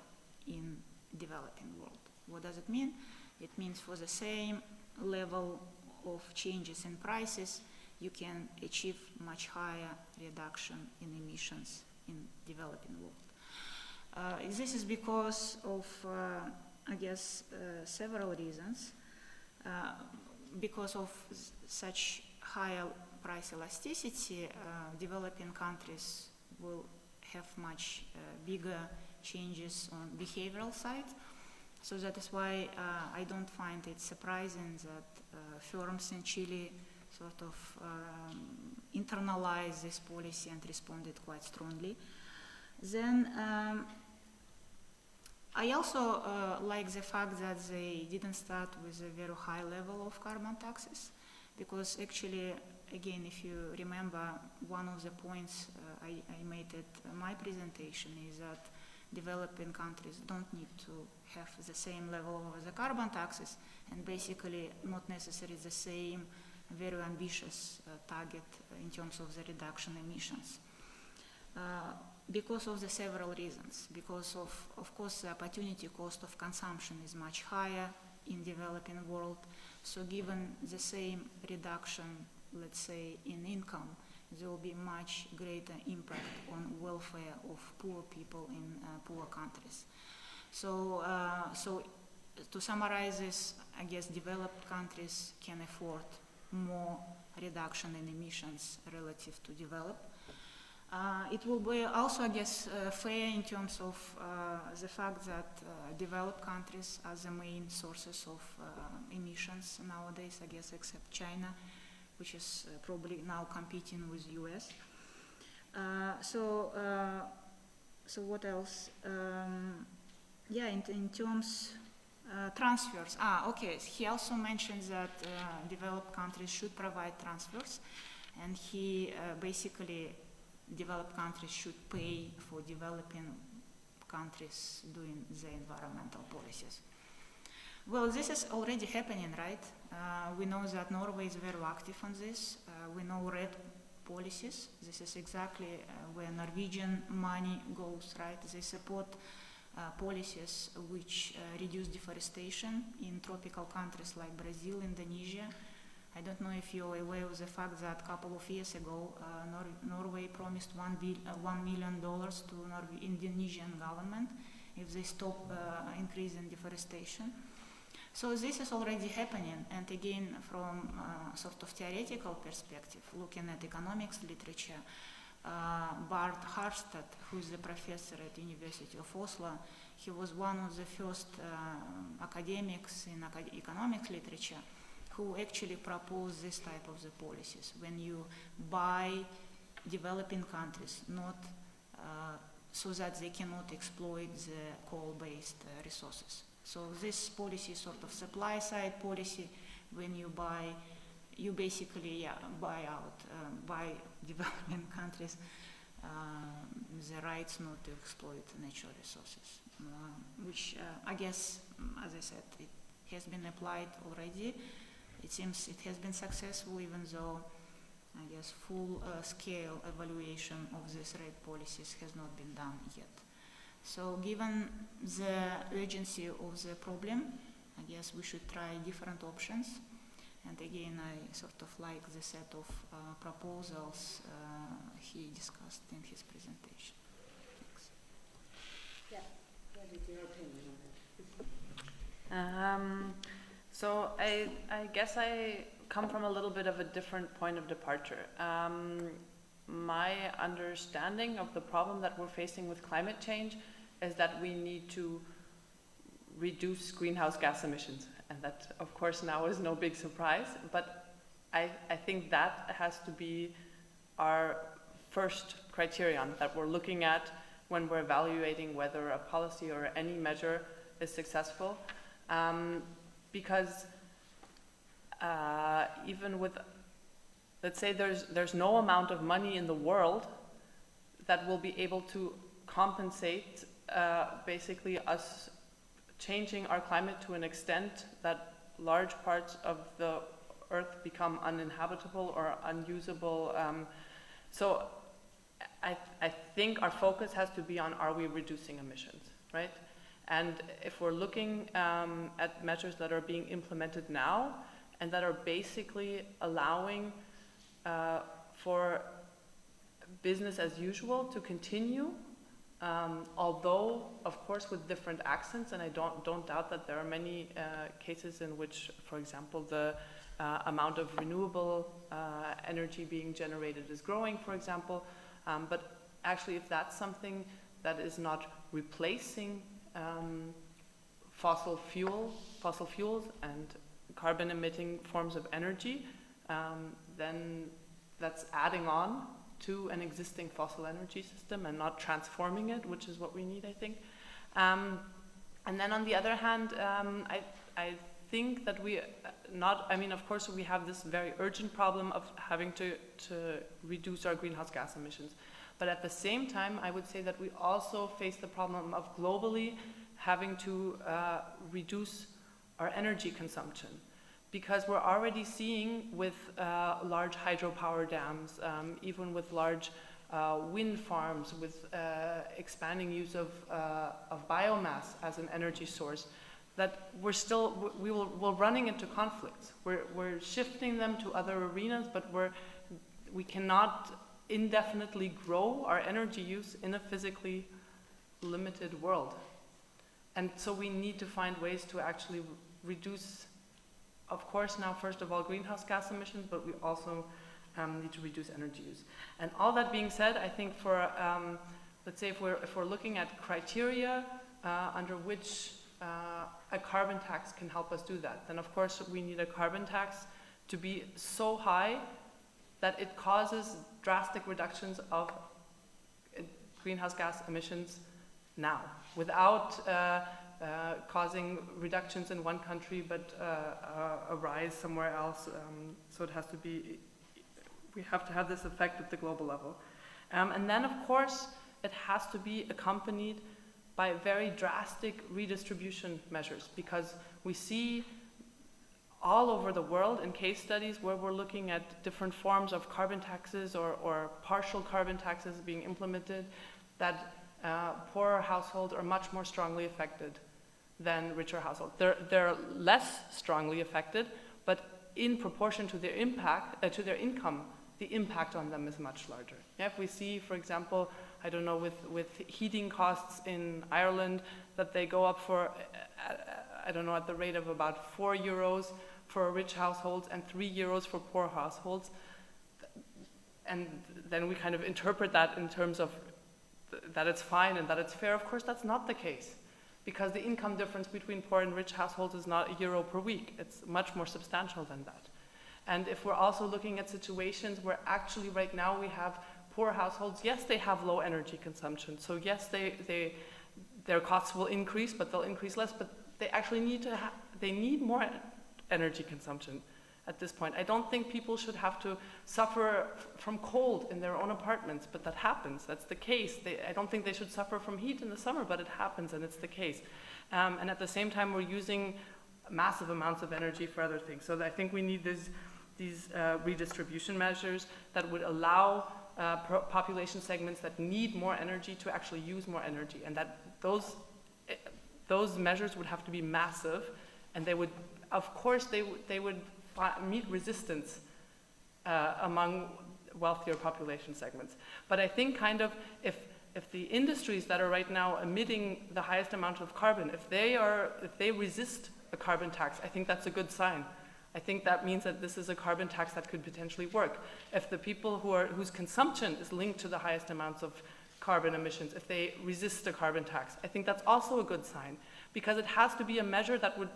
in developing world. What does it mean? It means for the same level of changes in prices, you can achieve much higher reduction in emissions in developing world. This is because of, I guess, several reasons. Because of such higher price elasticity, developing countries will have much bigger changes on behavioral side. So that is why I don't find it surprising that firms in Chile sort of internalized this policy and responded quite strongly. Then I also like the fact that they didn't start with a very high level of carbon taxes, because actually, again, if you remember, one of the points I made at my presentation is that developing countries don't need to have the same level of the carbon taxes, and basically not necessarily the same very ambitious target in terms of the reduction emissions. Because of the several reasons. Because of course, the opportunity cost of consumption is much higher in developing world. So given the same reduction, let's say, in income, there will be much greater impact on welfare of poor people in poor countries. So, so to summarize this, I guess developed countries can afford more reduction in emissions relative to developed. It will be also, I guess, fair in terms of the fact that developed countries are the main sources of emissions nowadays, I guess, except China, which is probably now competing with US. So what else? Yeah, in terms transfers. Okay. He also mentions that developed countries should provide transfers, and he basically developed countries should pay for developing countries doing the environmental policies. Well, this is already happening, right? We know that Norway is very active on this. We know red policies. This is exactly where Norwegian money goes, right? They support policies which reduce deforestation in tropical countries like Brazil, Indonesia. I don't know if you're aware of the fact that a couple of years ago, Norway promised $1 million to Indonesian government if they stop increasing deforestation. So this is already happening, and again, from sort of theoretical perspective, looking at economics literature, Bart Harstad, who is a professor at the University of Oslo, he was one of the first academics in economics literature who actually proposed this type of the policies, when you buy developing countries, not so that they cannot exploit the coal-based resources. So this policy is sort of supply side policy. When you buy, you basically buy developing countries the rights not to exploit natural resources, which I guess, as I said, it has been applied already. It seems it has been successful, even though, I guess, full-scale evaluation of these red policies has not been done yet. So given the urgency of the problem, I guess we should try different options. And again, I sort of like the set of proposals he discussed in his presentation. Thanks. Yeah, what is your opinion on that? So I guess I come from a little bit of a different point of departure. My understanding of the problem that we're facing with climate change is that we need to reduce greenhouse gas emissions. And that, of course, now is no big surprise, but I think that has to be our first criterion that we're looking at when we're evaluating whether a policy or any measure is successful. Because even with, let's say there's no amount of money in the world that will be able to compensate basically us changing our climate to an extent that large parts of the earth become uninhabitable or unusable. So I think our focus has to be on, are we reducing emissions, right? And if we're looking at measures that are being implemented now and that are basically allowing for business as usual to continue, although, of course, with different accents, and I don't doubt that there are many cases in which, for example, the amount of renewable energy being generated is growing, for example. But actually, if that's something that is not replacing fossil fuels and carbon-emitting forms of energy, then that's adding on to an existing fossil energy system and not transforming it, which is what we need, I think. And then on the other hand, I think that of course we have this very urgent problem of having to reduce our greenhouse gas emissions. But at the same time, I would say that we also face the problem of globally having to reduce our energy consumption. Because we're already seeing with large hydropower dams, even with large wind farms, with expanding use of biomass as an energy source, that we're running into conflicts. We're shifting them to other arenas, but we cannot indefinitely grow our energy use in a physically limited world. And so we need to find ways to actually reduce, of course, now, first of all, greenhouse gas emissions, but we also need to reduce energy use. And all that being said, I think for, let's say if we're looking at criteria under which a carbon tax can help us do that, then of course we need a carbon tax to be so high that it causes drastic reductions of greenhouse gas emissions now, without causing reductions in one country but a rise somewhere else. So it has to be, we have to have this effect at the global level. And then of course it has to be accompanied by very drastic redistribution measures, because we see all over the world in case studies where we're looking at different forms of carbon taxes or partial carbon taxes being implemented, that poorer households are much more strongly affected than richer households. They're less strongly affected, but in proportion to their impact, to their income, the impact on them is much larger. Yeah, if we see, for example, I don't know, with heating costs in Ireland, that they go up for, I don't know, at the rate of about 4 euros for rich households and 3 euros for poor households. And then we kind of interpret that in terms of that it's fine and that it's fair. Of course, that's not the case, because the income difference between poor and rich households is not €1 per week. It's much more substantial than that. And if we're also looking at situations where actually right now we have poor households, yes, they have low energy consumption. So yes, their costs will increase, but they'll increase less. But they actually need more energy consumption at this point. I don't think people should have to suffer from cold in their own apartments, but that happens. That's the case. I don't think they should suffer from heat in the summer, but it happens, and it's the case. And at the same time, we're using massive amounts of energy for other things. So I think we need these redistribution measures that would allow population segments that need more energy to actually use more energy, and that those measures would have to be massive, and they would, of course, they would meet resistance among wealthier population segments. But I think kind of if the industries that are right now emitting the highest amount of carbon, if they resist a carbon tax, I think that's a good sign. I think that means that this is a carbon tax that could potentially work. If the people whose consumption is linked to the highest amounts of carbon emissions, if they resist a carbon tax, I think that's also a good sign, because it has to be a measure that would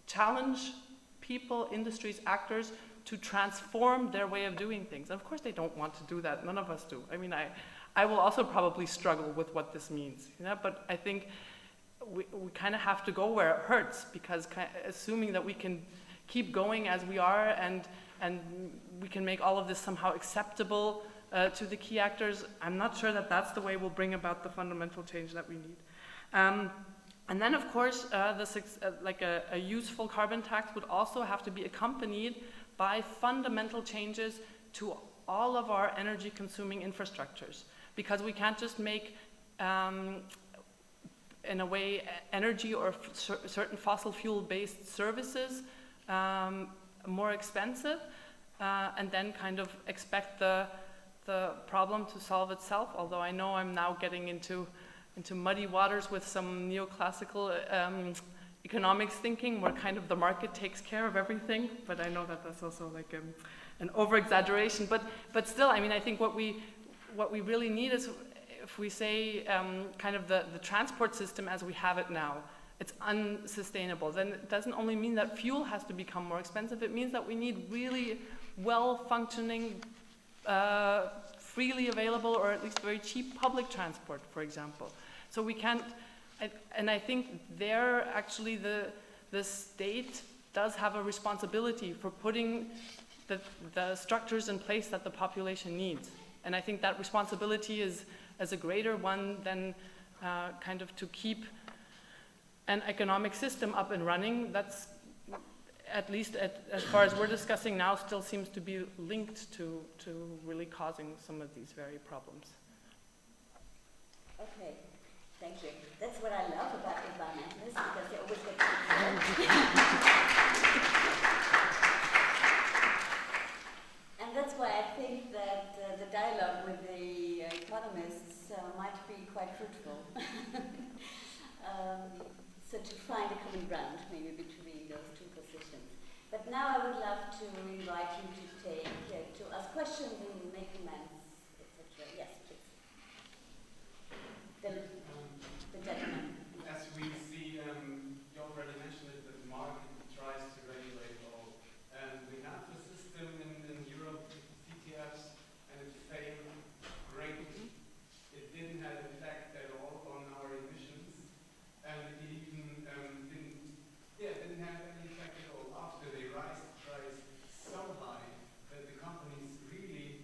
challenge people, industries, actors to transform their way of doing things. And of course they don't want to do that, none of us do. I mean, I will also probably struggle with what this means, you know? But I think we kind of have to go where it hurts, because assuming that we can keep going as we are and we can make all of this somehow acceptable to the key actors, I'm not sure that that's the way we'll bring about the fundamental change that we need. And then, of course, like a useful carbon tax would also have to be accompanied by fundamental changes to all of our energy-consuming infrastructures, because we can't just make, in a way, energy or certain fossil fuel-based services more expensive, and then kind of expect the problem to solve itself. Although I know I'm now getting into muddy waters with some neoclassical economics thinking, where kind of the market takes care of everything. But I know that that's also like an over-exaggeration. But still, I mean, I think what we really need is, if we say kind of the transport system as we have it now, it's unsustainable, then it doesn't only mean that fuel has to become more expensive, it means that we need really well-functioning, freely available, or at least very cheap public transport, for example. So we can't, and I think there actually the state does have a responsibility for putting the structures in place that the population needs. And I think that responsibility is a greater one than kind of to keep an economic system up and running that's, at least as far as we're discussing now, still seems to be linked to really causing some of these very problems. Okay, thank you. That's what I love about environmentalists, because they always get and that's why I think that the dialogue with the economists might be quite fruitful. So to find a common ground, maybe between those two positions. But now I would love to invite you to ask questions and make comments, etc. Yes, please. The gentleman. As we see, you already mentioned it, that the market tries to regulate all. And we have a system in Europe, CTFs, and it failed greatly. It didn't have an effect at all on our emissions. And it even didn't have any effect at all after they raised the price so high that the companies really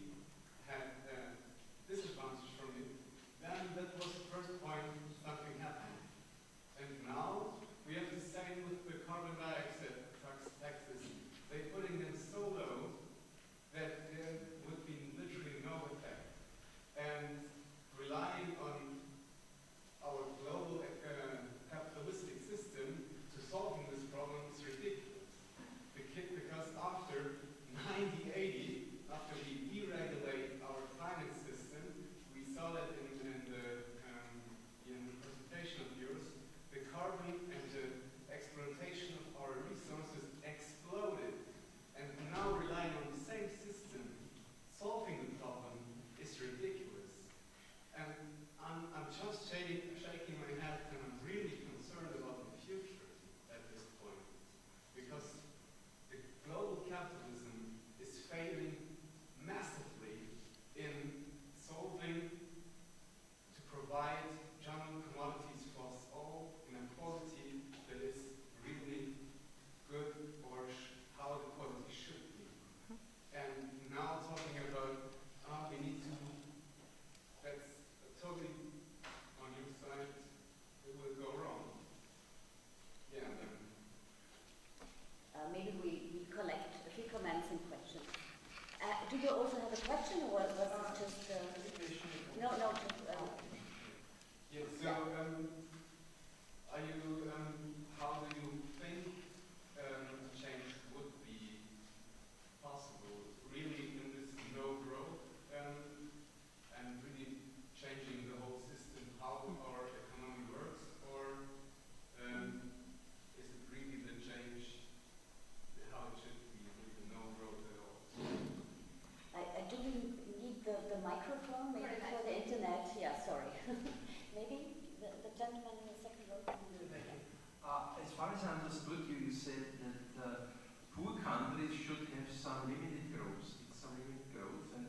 some limited growth. It's some limited growth, and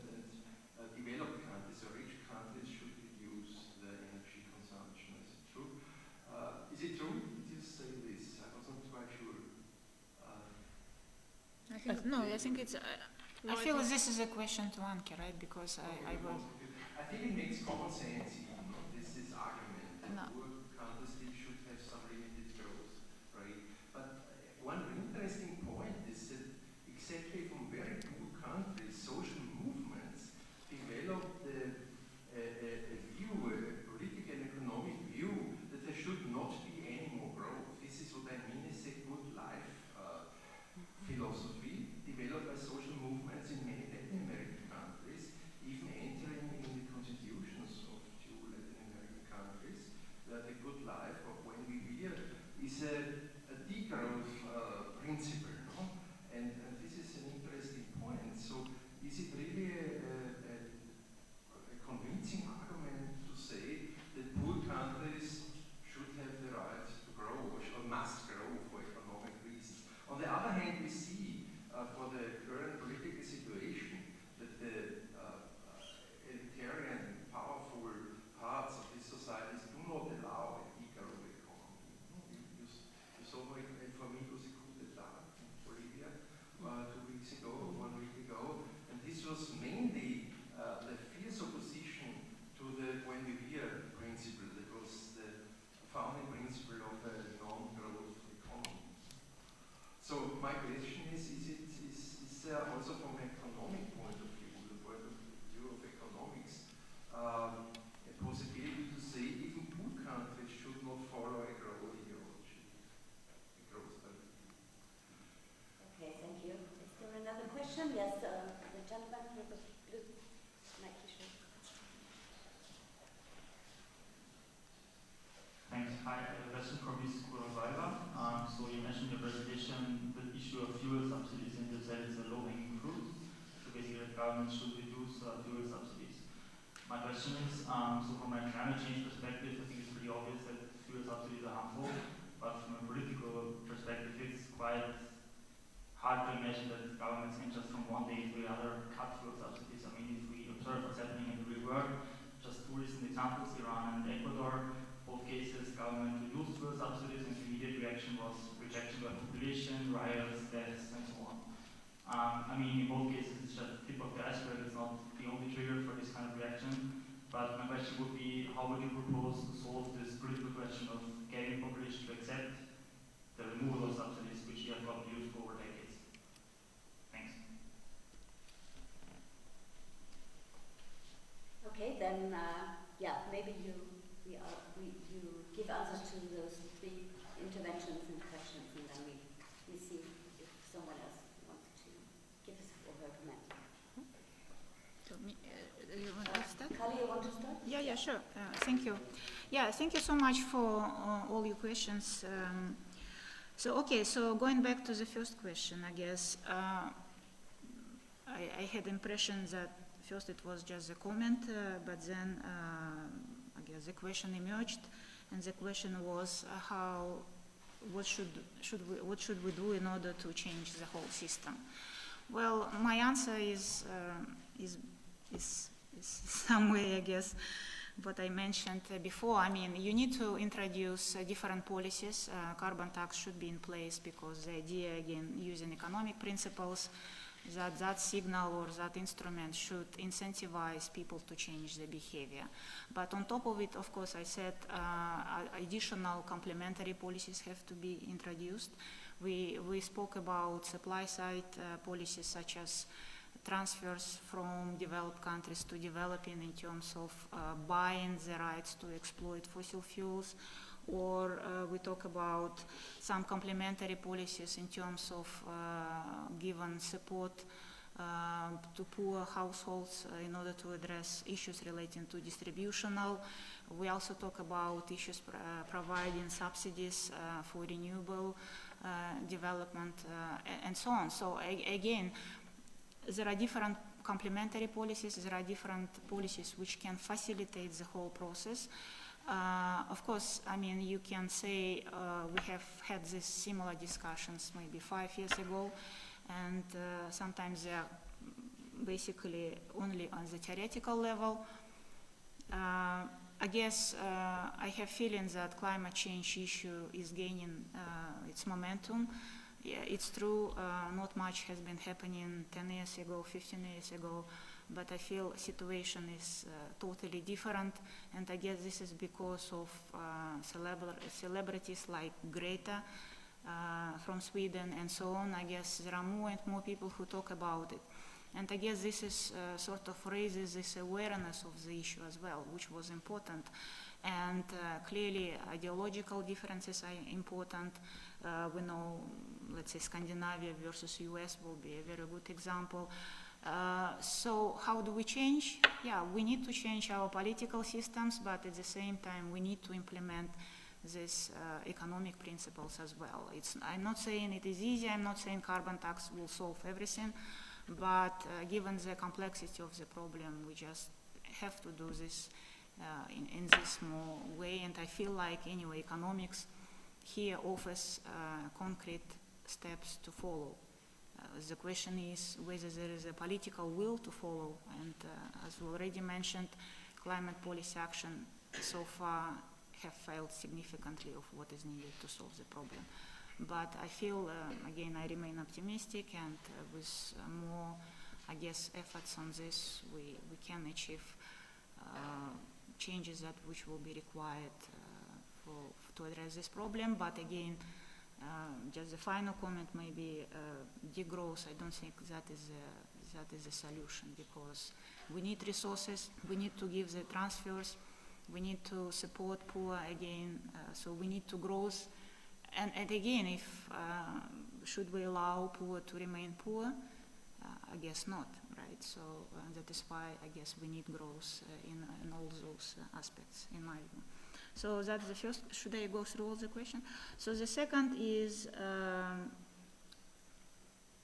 developed countries or rich countries should reduce the energy consumption. Is it true? Is it true? Did you say this? I wasn't quite sure. I think it's. I feel this is a question to Anke, right? Because I was. I think it makes common sense. This argument that No. poor countries should have some limited growth, right? But one interesting point is that exactly from very poor countries, social movements developed a view, a political and economic view that there should not be any more growth. This is what I mean is a good life philosophy developed by social movements in many Latin American countries, even entering in the constitutions of two Latin American countries. The good life, or when we will, is a degrowth principle, no? And this is an interesting point. So is it really a convincing argument to say that poor countries should have the right to grow or must grow for economic reasons? On the other hand, we see for the current political situation that the elitarian, powerful parts of these societies do not allow a degrowth economy. You saw for me it was a coup d'etat in Bolivia 2 weeks ago, 1 week ago, and this was mainly the fierce opposition to the Buenavir principle, that was the founding principle of a non-growth economy. So my question is there also from an economic point of view, the point of view of economics, a possibility to say even poor countries should not follow a growth ideology, a growth policy? Okay, thank you. Is there another question? Yes, the gentleman with the blue Nike shirt. Thanks. Hi, I have a question for Ms. Kuralbayeva. So you mentioned in your presentation the issue of fuel subsidies, and you said it's a low-hanging fruit. So basically, the government should reduce fuel subsidies. My question is, so from a climate change perspective, I think it's pretty obvious that fuel subsidies are harmful. But from a political perspective, it's quite hard to imagine that governments can just from one day to the other cut fuel subsidies. I mean, if we observe what's happening in the real world, just two recent examples, Iran and Ecuador, both cases, government reduced fuel subsidies, and the immediate reaction was rejection by population, riots, deaths, and so on. I mean, in both cases, it's just the tip of the iceberg. It's not the only trigger for this kind of reaction. But my question would be, how would you propose to solve this political question of getting the population to accept the removal of subsidies, which you have gotten used for over decades? Thanks. Okay, then, maybe you give answers to those three interventions and questions, and then we see if someone else wants to give us or her comment. You want to start? Kali, you want to start? Yeah, sure. Thank you. Yeah, thank you so much for all your questions. So going back to the first question, I guess I had the impression that first it was just a comment, but then I guess the question emerged, and the question was what should we do in order to change the whole system? Well, my answer is some way, I guess, what I mentioned before. I mean, you need to introduce different policies. Carbon tax should be in place because the idea, again, using economic principles, that signal or that instrument should incentivize people to change their behavior. But on top of it, of course, I said additional complementary policies have to be introduced. We spoke about supply side policies such as transfers from developed countries to developing in terms of buying the rights to exploit fossil fuels, or we talk about some complementary policies in terms of giving support to poor households in order to address issues relating to distributional. We also talk about issues providing subsidies for renewable development and so on. So again, there are different complementary policies, there are different policies which can facilitate the whole process. Of course, I mean, you can say we have had these similar discussions maybe 5 years ago, and sometimes they are basically only on the theoretical level. I guess I have feelings that climate change issue is gaining its momentum. Yeah, it's true, not much has been happening 10 years ago, 15 years ago, but I feel situation is totally different, and I guess this is because of celebrities like Greta from Sweden and so on. I guess there are more and more people who talk about it. And I guess this is sort of raises this awareness of the issue as well, which was important. And clearly ideological differences are important. We know, let's say, Scandinavia versus US will be a very good example. So how do we change? Yeah, we need to change our political systems, but at the same time we need to implement these economic principles as well. I'm not saying it is easy, I'm not saying carbon tax will solve everything, but given the complexity of the problem, we just have to do this in this more way. And I feel like, anyway, economics here offers concrete steps to follow. The question is whether there is a political will to follow. And as we already mentioned, climate policy action so far have failed significantly of what is needed to solve the problem. But I feel, again, I remain optimistic, and with more, I guess, efforts on this, we can achieve changes that which will be required to address this problem. But again, just the final comment, maybe degrowth. I don't think that is a solution, because we need resources, we need to give the transfers, we need to support poor again, so we need to grow. And again, if should we allow poor to remain poor? I guess not, right? So that is why I guess we need growth in all those aspects, in my view. So that's the first. Should I go through all the questions? So the second is,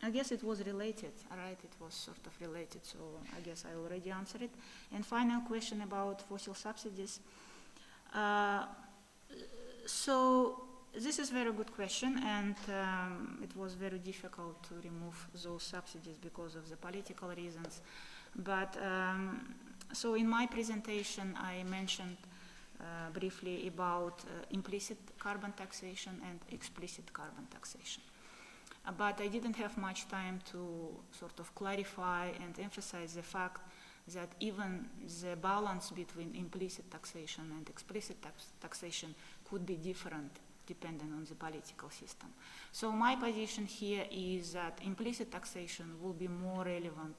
I guess it was related, right? It was sort of related, so I guess I already answered it. And final question about fossil subsidies. So this is a very good question, and it was very difficult to remove those subsidies because of the political reasons. But so in my presentation, I mentioned briefly about implicit carbon taxation and explicit carbon taxation. But I didn't have much time to sort of clarify and emphasize the fact that even the balance between implicit taxation and explicit taxation could be different depending on the political system. So my position here is that implicit taxation will be more relevant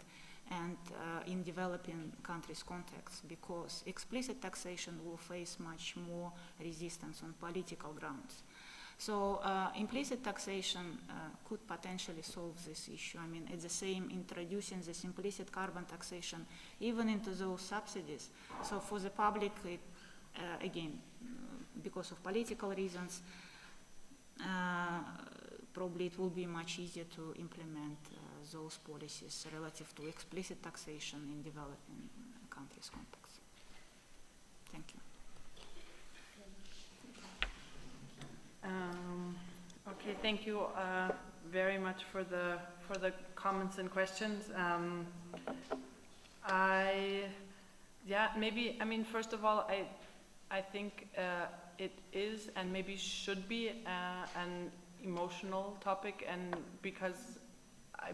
and in developing countries' context, because explicit taxation will face much more resistance on political grounds. So implicit taxation could potentially solve this issue. I mean, it's the same introducing this implicit carbon taxation even into those subsidies. So for the public, again, because of political reasons, probably it will be much easier to implement those policies relative to explicit taxation in developing countries' context. Thank you. Okay, thank you very much for the comments and questions. First of all, I think it is and maybe should be an emotional topic, and because I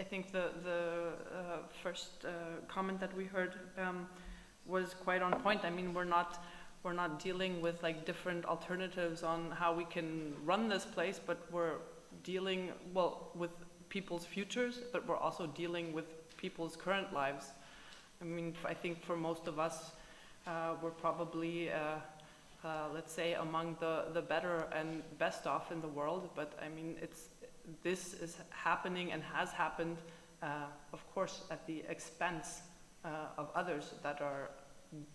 think the first comment that we heard was quite on point. I mean, we're not dealing with like different alternatives on how we can run this place, but we're dealing, with people's futures, but we're also dealing with people's current lives. I mean, I think for most of us, we're probably, let's say, among the better and best off in the world, but I mean, this is happening and has happened, of course, at the expense of others that are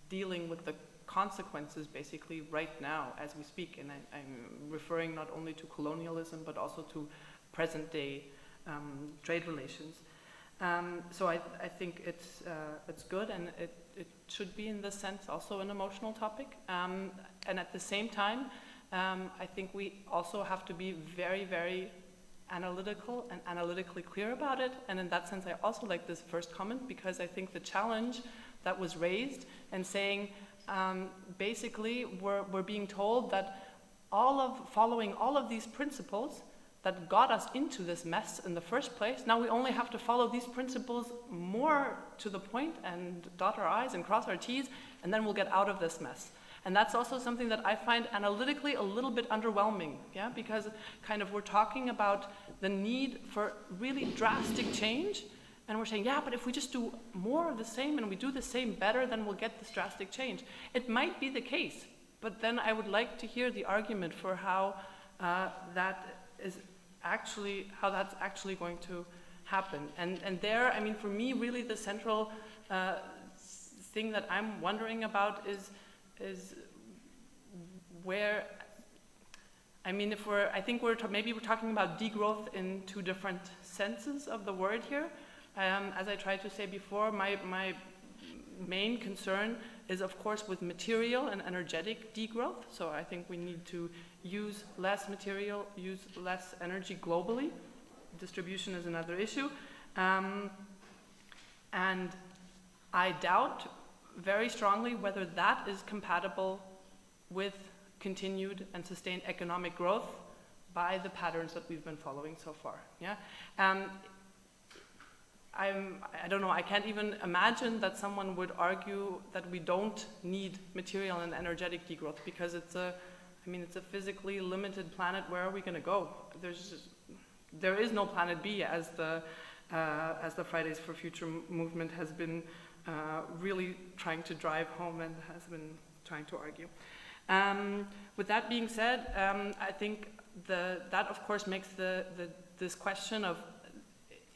dealing with the consequences basically right now as we speak. And I'm referring not only to colonialism but also to present day trade relations. So I think it's good, and it should be in this sense also an emotional topic. And at the same time, I think we also have to be very, very analytical and analytically clear about it. And in that sense, I also like this first comment, because I think the challenge that was raised and saying, basically, we're being told that following all of these principles that got us into this mess in the first place, now we only have to follow these principles more to the point and dot our I's and cross our T's, and then we'll get out of this mess. And that's also something that I find analytically a little bit underwhelming, yeah, because kind of we're talking about the need for really drastic change, and we're saying, yeah, but if we just do more of the same and we do the same better, then we'll get this drastic change. It might be the case, but then I would like to hear the argument for how that's actually going to happen. And there, I mean, for me, really the central thing that I'm wondering about is where, I mean, I think maybe we're talking about degrowth in two different senses of the word here. As I tried to say before, my main concern is, of course, with material and energetic degrowth. So I think we need to use less material, use less energy globally. Distribution is another issue. And I doubt very strongly whether that is compatible with continued and sustained economic growth by the patterns that we've been following so far. Yeah. I don't know, I can't even imagine that someone would argue that we don't need material and energetic degrowth, because it's a physically limited planet. Where are we going to go? There is no planet B, as the Fridays for Future movement has been really trying to drive home and has been trying to argue. With that being said, I think that of course makes this question of,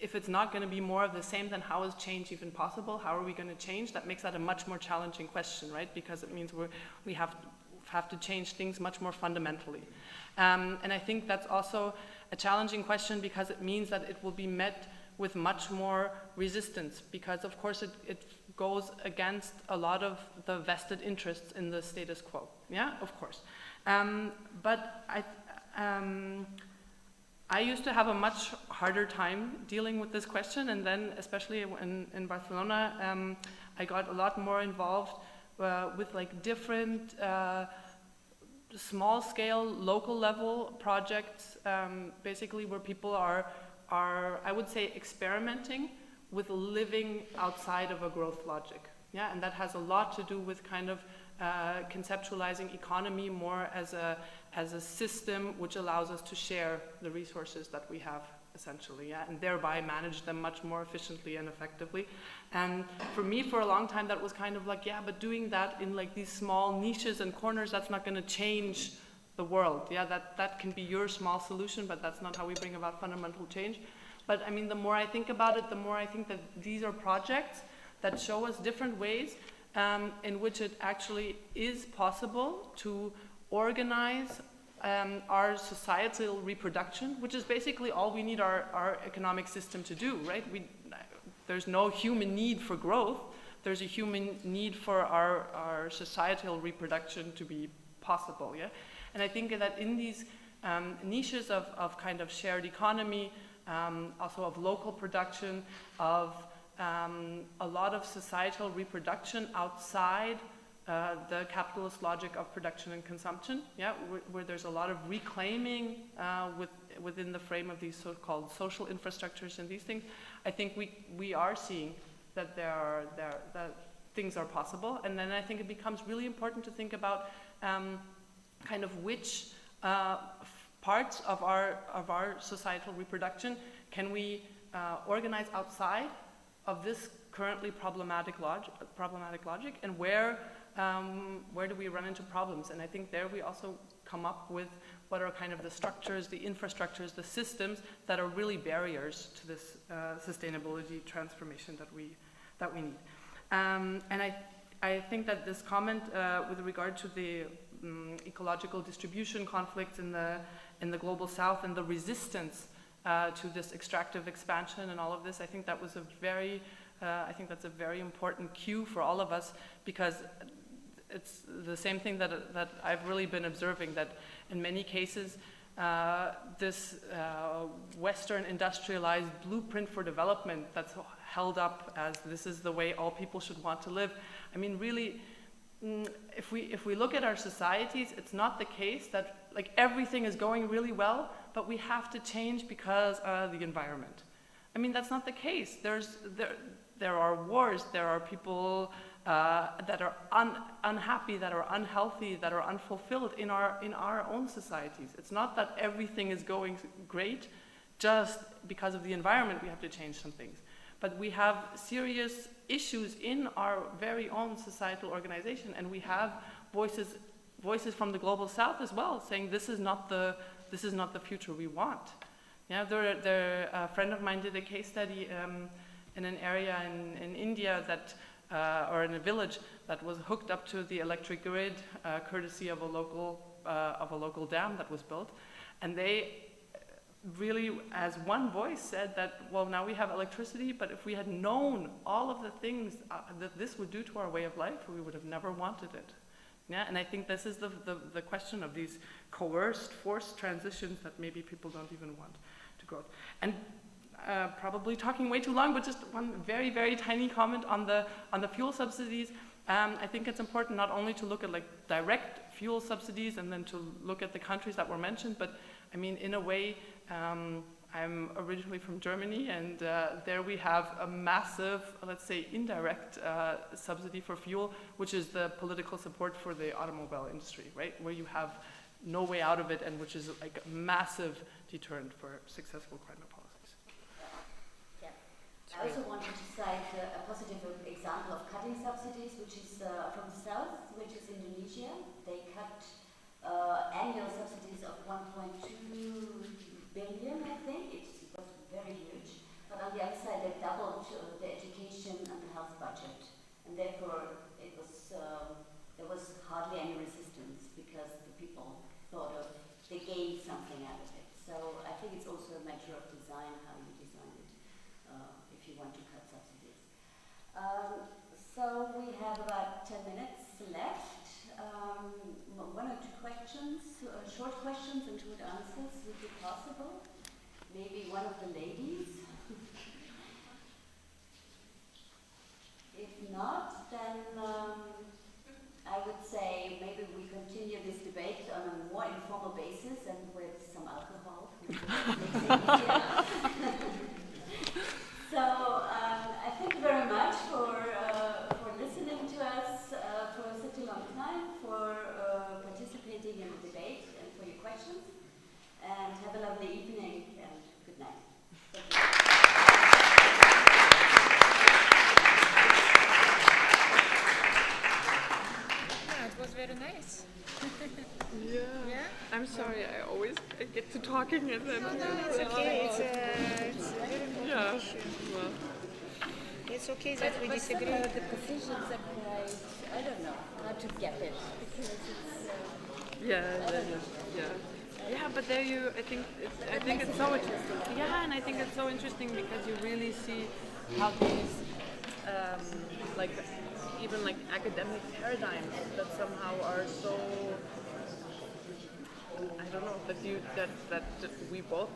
if it's not going to be more of the same, then how is change even possible? How are we going to change? That makes that a much more challenging question, right? Because it means we have to change things much more fundamentally. And I think that's also a challenging question, because it means that it will be met with much more resistance, because of course it goes against a lot of the vested interests in the status quo. Yeah, of course. But I used to have a much harder time dealing with this question, and then especially in Barcelona, I got a lot more involved with like different small-scale, local-level projects, basically where people are, I would say, experimenting with living outside of a growth logic. Yeah, and that has a lot to do with kind of conceptualizing economy more as a system which allows us to share the resources that we have, essentially, yeah, and thereby manage them much more efficiently and effectively. And for me, for a long time, that was kind of like, yeah, but doing that in like these small niches and corners, that's not going to change the world. Yeah, that can be your small solution, but that's not how we bring about fundamental change. But I mean, the more I think about it, the more I think that these are projects that show us different ways in which it actually is possible to organize our societal reproduction, which is basically all we need our economic system to do, right? There's no human need for growth. There's a human need for our societal reproduction to be possible, yeah? And I think that in these niches of kind of shared economy, also of local production, of a lot of societal reproduction outside the capitalist logic of production and consumption, yeah, where there's a lot of reclaiming within the frame of these so-called social infrastructures and these things. I think we are seeing that that things are possible, and then I think it becomes really important to think about kind of which parts of our societal reproduction can we organize outside of this currently problematic logic, and where do we run into problems? And I think there we also come up with what are kind of the structures, the infrastructures, the systems that are really barriers to this sustainability transformation that we need. And I think that this comment with regard to the ecological distribution conflicts in the global south and the resistance to this extractive expansion and all of this, I think that was that's a very important cue for all of us, because it's the same thing that I've really been observing, that in many cases this Western industrialized blueprint for development that's held up as this is the way all people should want to live. I mean, really, if we look at our societies, it's not the case that like everything is going really well, but we have to change because of the environment. I mean, that's not the case. There are wars, there are people that are unhappy, that are unhealthy, that are unfulfilled in our own societies. It's not that everything is going great just because of the environment we have to change some things. But we have serious issues in our very own societal organization, and we have voices from the global south as well, saying this is not the future we want. Yeah, a friend of mine did a case study in an area in India that, or in a village that was hooked up to the electric grid, courtesy of a local dam that was built, and they really, as one voice, said that, well, now we have electricity, but if we had known all of the things that this would do to our way of life, we would have never wanted it. Yeah, and I think this is the question of these coerced, forced transitions that maybe people don't even want to go. And probably talking way too long, but just one very, very tiny comment on the fuel subsidies. I think it's important not only to look at like direct fuel subsidies and then to look at the countries that were mentioned, but I mean, in a way, I'm originally from Germany, and there we have a massive, let's say, indirect subsidy for fuel, which is the political support for the automobile industry, right? Where you have no way out of it, and which is like a massive deterrent for successful climate policies. Yeah. I also wanted to cite a positive example of cutting subsidies, which is from the south, which is Indonesia. They cut annual subsidies of 1.2 billion, I think. It was very huge. But on the other side, they doubled the education and the health budget. And therefore, it was there was hardly any resistance because the people thought of they gained something out of it. So I think it's also a matter of design, how you design it, if you want to cut subsidies. So we have about 10 minutes left. One or two questions, short questions and short answers would be possible. Maybe one of the ladies. If not, then I would say maybe we continue this debate on a more informal basis and with some alcohol. So I thank you very much for listening to us for such a long time, for participating in the debate and for your questions. And have a lovely evening and good night. Thank you. Yeah, it was very nice. Yeah. I'm sorry, I always get to talking and then... No, it's okay. It's a very important issue. Well. It's okay that we disagree. But the positions are quite, I don't know how to get it, because it's... Yeah, but there you, I think it's so interesting. Yeah, and I think it's so interesting because you really see how these, like, even like academic paradigms that somehow are so, I don't know, that we both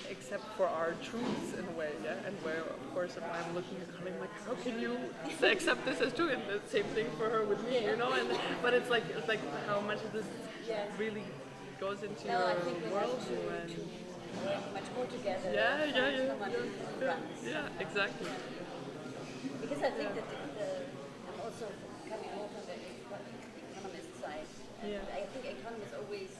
accept for our truths in a way, yeah? And where, of course, if I'm looking at her, I'm like, how can you accept this as true? And the same thing for her with me, you know? And but it's like how much of this really goes into your worldview and work much more together. Yeah, exactly. Because I think that I'm also coming more from the economist side. And I think economists always